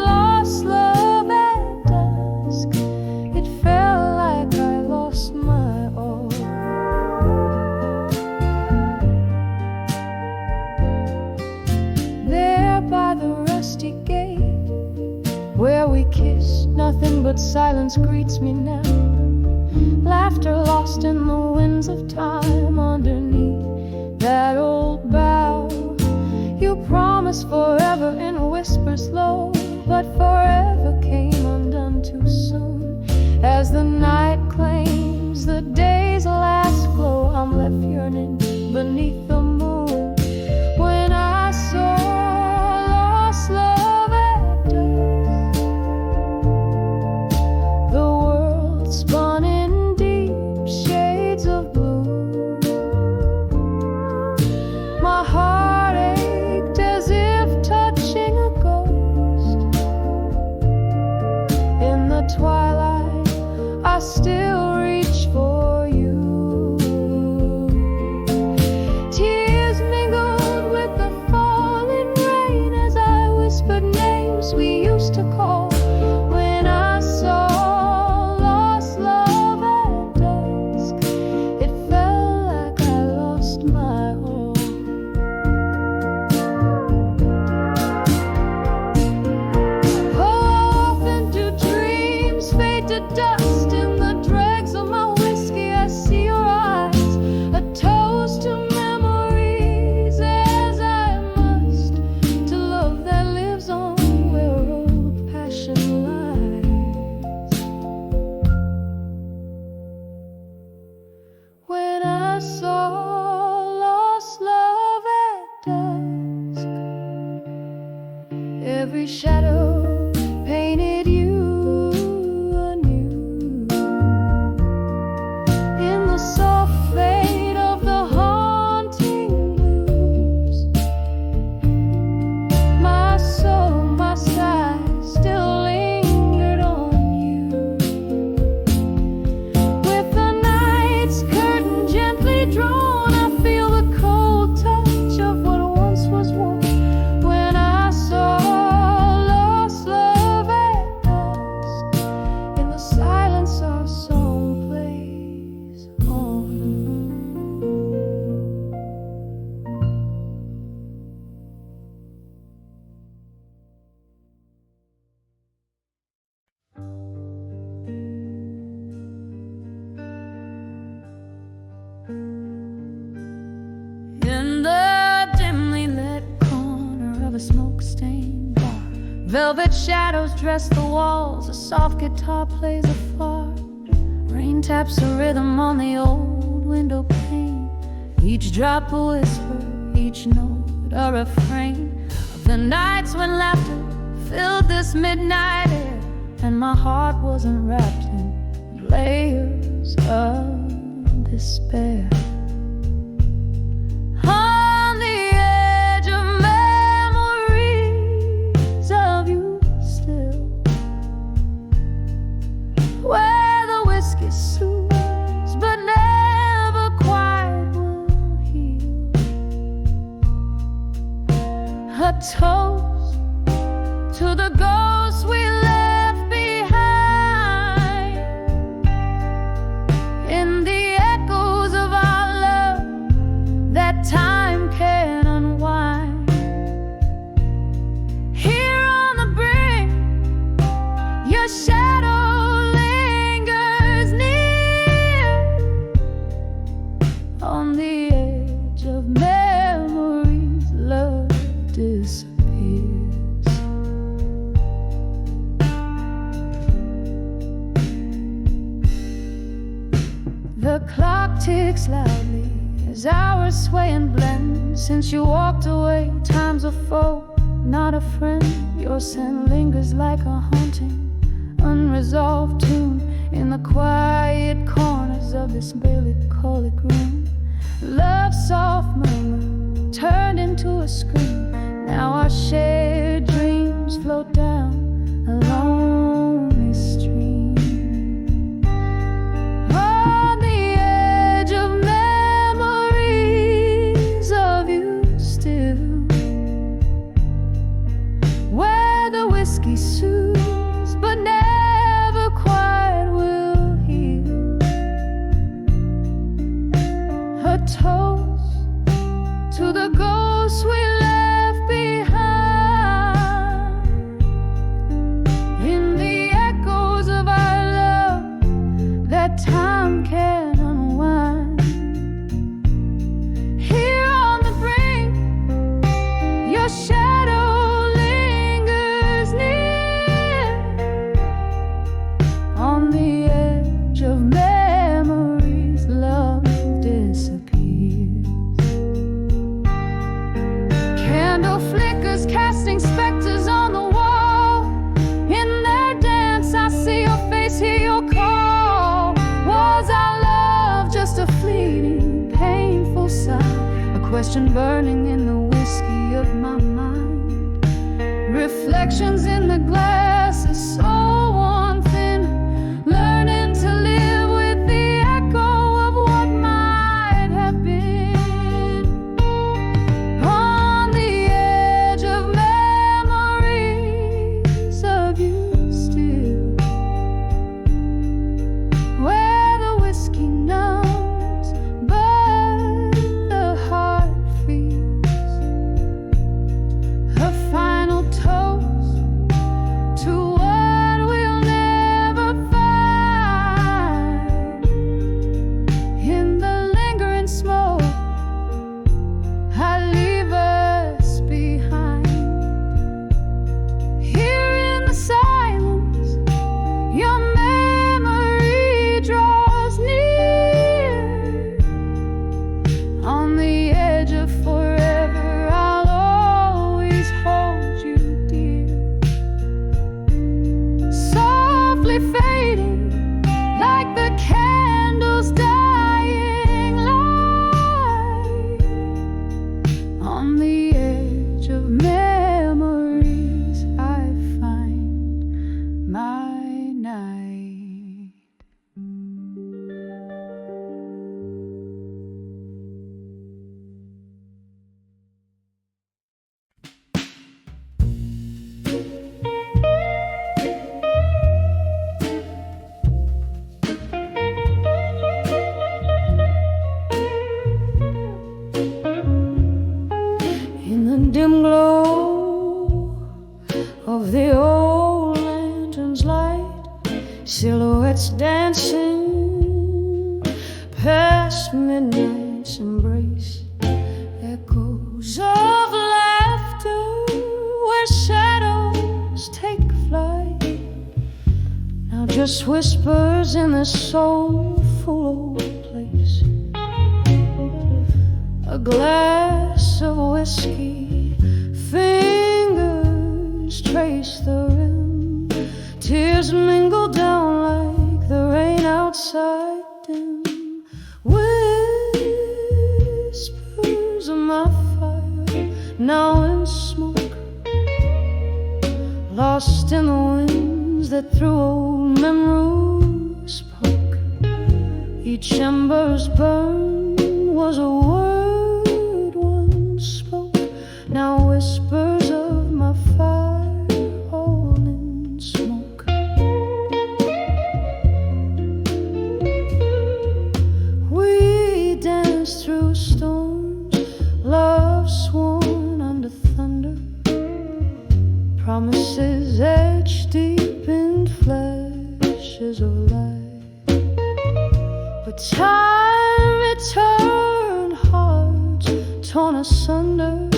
lost love at dusk, it felt like I lost my all. There by the rusty gate where we kissed, nothing but silence greets me now. Laughter lost in the winds of time underneath that old bough. You promised forever in whispers low, but forever came undone too soon. As the night claims the day's last glow, I'm left yearning beneath the moon. When I saw lost love at dusk, the world spun in deep shades of blue. My heart ached as if touching a ghost. In the twilight, I still reach for you. Tears mingled with the falling rain as I whispered names we used to call. When I saw lost love at dusk, it felt like I lost my Velvet shadows dress the walls, a soft guitar plays afar. Rain taps a rhythm on the old window pane. Each drop a whisper, each note a refrain of the nights when laughter filled this midnight air, and my heart wasn't wrapped in layers of despair. On the edge of memories of you still, where the whiskey soothes but never quite will heal. A toast to the ghosts we left behind, in the echoes of our love that time can unwind. Here on the brink, your shadow lingers near. On the edge of memories, love disappears. The clock ticks loudly as hours sway and blend. Since you walked away, time's a foe, not a friend. Your scent lingers like a haunting, unresolved tune in the quiet corners of this melancholic room. Love's soft murmur turned into a scream. Now our shared dreams float down a lonely stream. On the edge of memories of you still, where the whiskey soothes but never quite will heal. A toast to the ghosts we left behind, in the echoes of our love that time can unwind. Here on the brink, your shadow lingers near. On the edge of memories, love disappears. Candle flickers casting specters on the wall. In their dance I see your face, hear your call. Was our love just a fleeting, painful sigh? A question burning in the whiskey of my mind. Reflections in the glass is so worn thin, learning to live with the echo of what might have been. On the edge of memories of you still, where the whiskey numbs but the heart feels. A final toast to what we'll never find. In the lingering smoke, I leave us behind. Here in the silence, your memory draws near. On the edge of forever, I'll always hold you dear. Softly fading like the candle's dying light. On the edge of memories, I find my night. In the dim glow of the old lantern's light, silhouettes dancing past midnight's embrace, echoes of laughter where shadows just whispers in this soulful old place. A glass of whiskey, fingers trace the rim, tears mingle down like the rain outside dim. Whispers of my fire, now in smoke, lost in the winds that through old memories spoke. Each ember's burn was a word once spoke, now whispers of my fire, all in smoke. We danced through storms, love sworn under thunder, promises etched deep in flashes of light. But time returned, hearts torn asunder,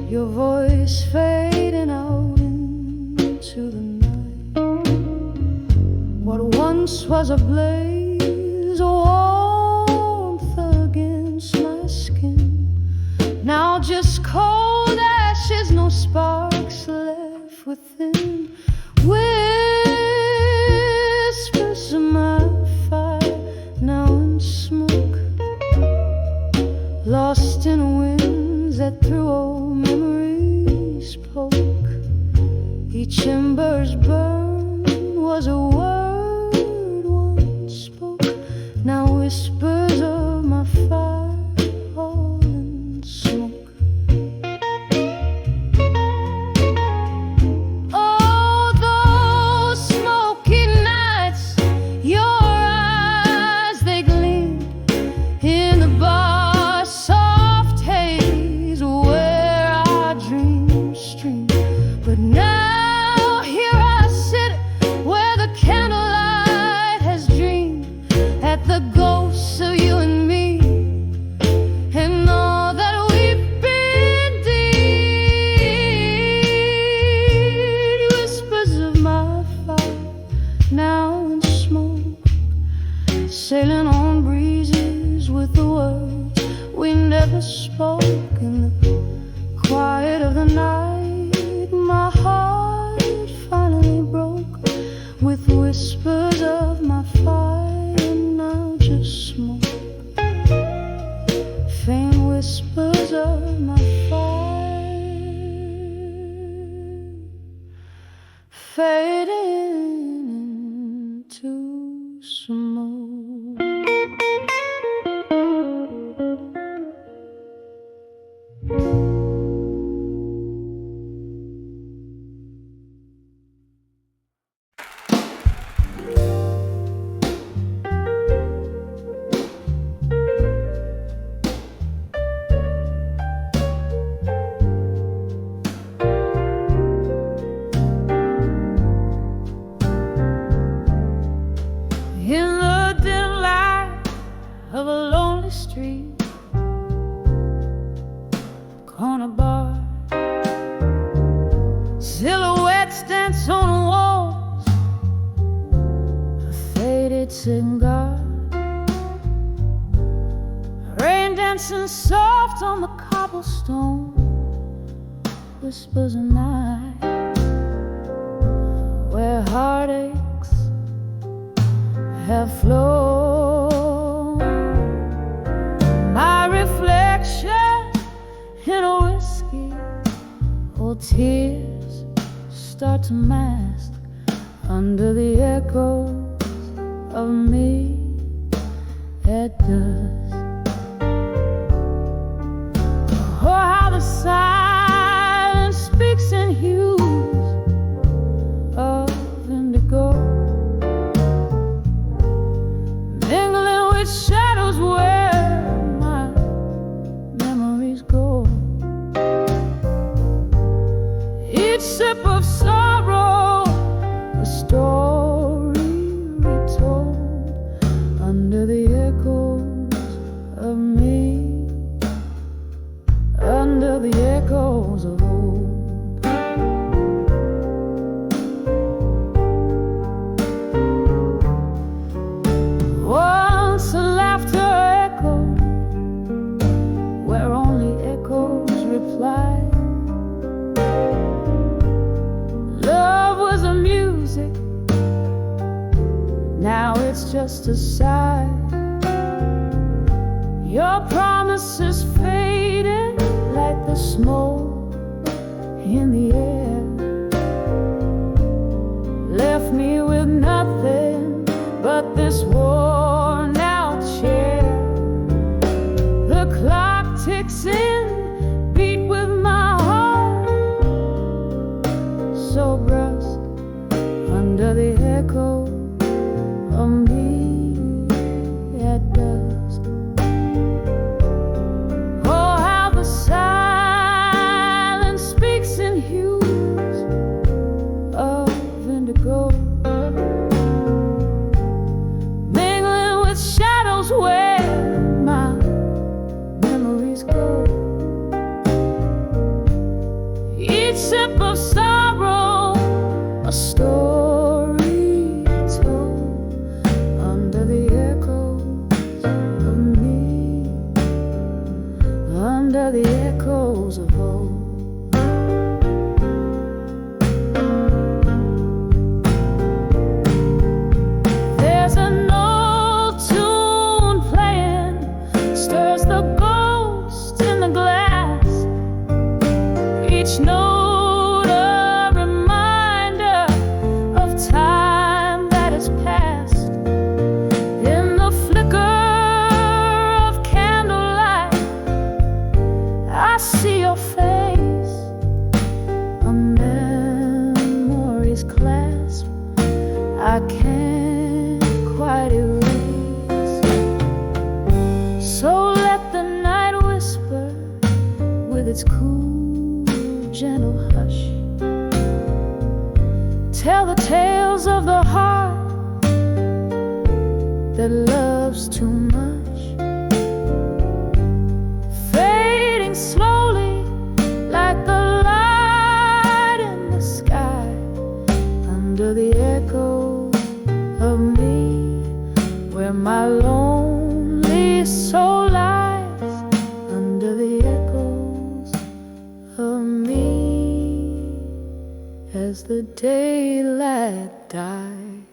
your voice fading out into the night. What once was a blaze, a warmth against my skin, now just cold ashes, no sparks left within. Whispers of my fire, now in smoke, lost in winds that through old memories spoke. Each ember's burn was a word once spoke, now whispers of my fire, all in smoke. But now here I sit where the candlelight has dreamed at the ghosts of you and me, and all that we've been deed. Whispers of my fire, now in smoke, sailing on breezes with the words we never spoke. In the quiet of the night, my heart finally broke with whispers of my fire, now just smoke. Faint whispers of my fire, fading into smoke. In the dim light of a lonely street, corner bar, silhouettes dance on the walls, a faded cigar, rain dancing soft on the cobblestone, whispers of night, where heartaches have flown. My reflection in a whiskey, old tears start to mask under the echoes of me at dusk. Oh, how the silence speaks in hues of indigo, mingling with shadows where my memories go. Each sip of sorrow, a story retold under the echoes music. Now it's just a sigh. Your promises faded like the smoke in the air. Left me with nothing but this worn out chair. The clock ticks in, beat with my heart, so brusque under the echo of me at dusk. Oh, how the silence speaks in hues of indigo, mingling with shadows where my memories go. Each sip of sorrow, a story told under the echoes of me, under the echoes of old. There's an old tune playing, stirs the ghost in the glass. Each note a reminder of time that has passed. In the flicker of candlelight, I see your face, a memory's clasp I can't quite erase. So let the night whisper with its cool, gentle hush, tell the tales of the heart that loves too much, fading slowly like the light in the sky, under the echo of me, where my lonely soul lies, under the echoes of me, as the daylight dies.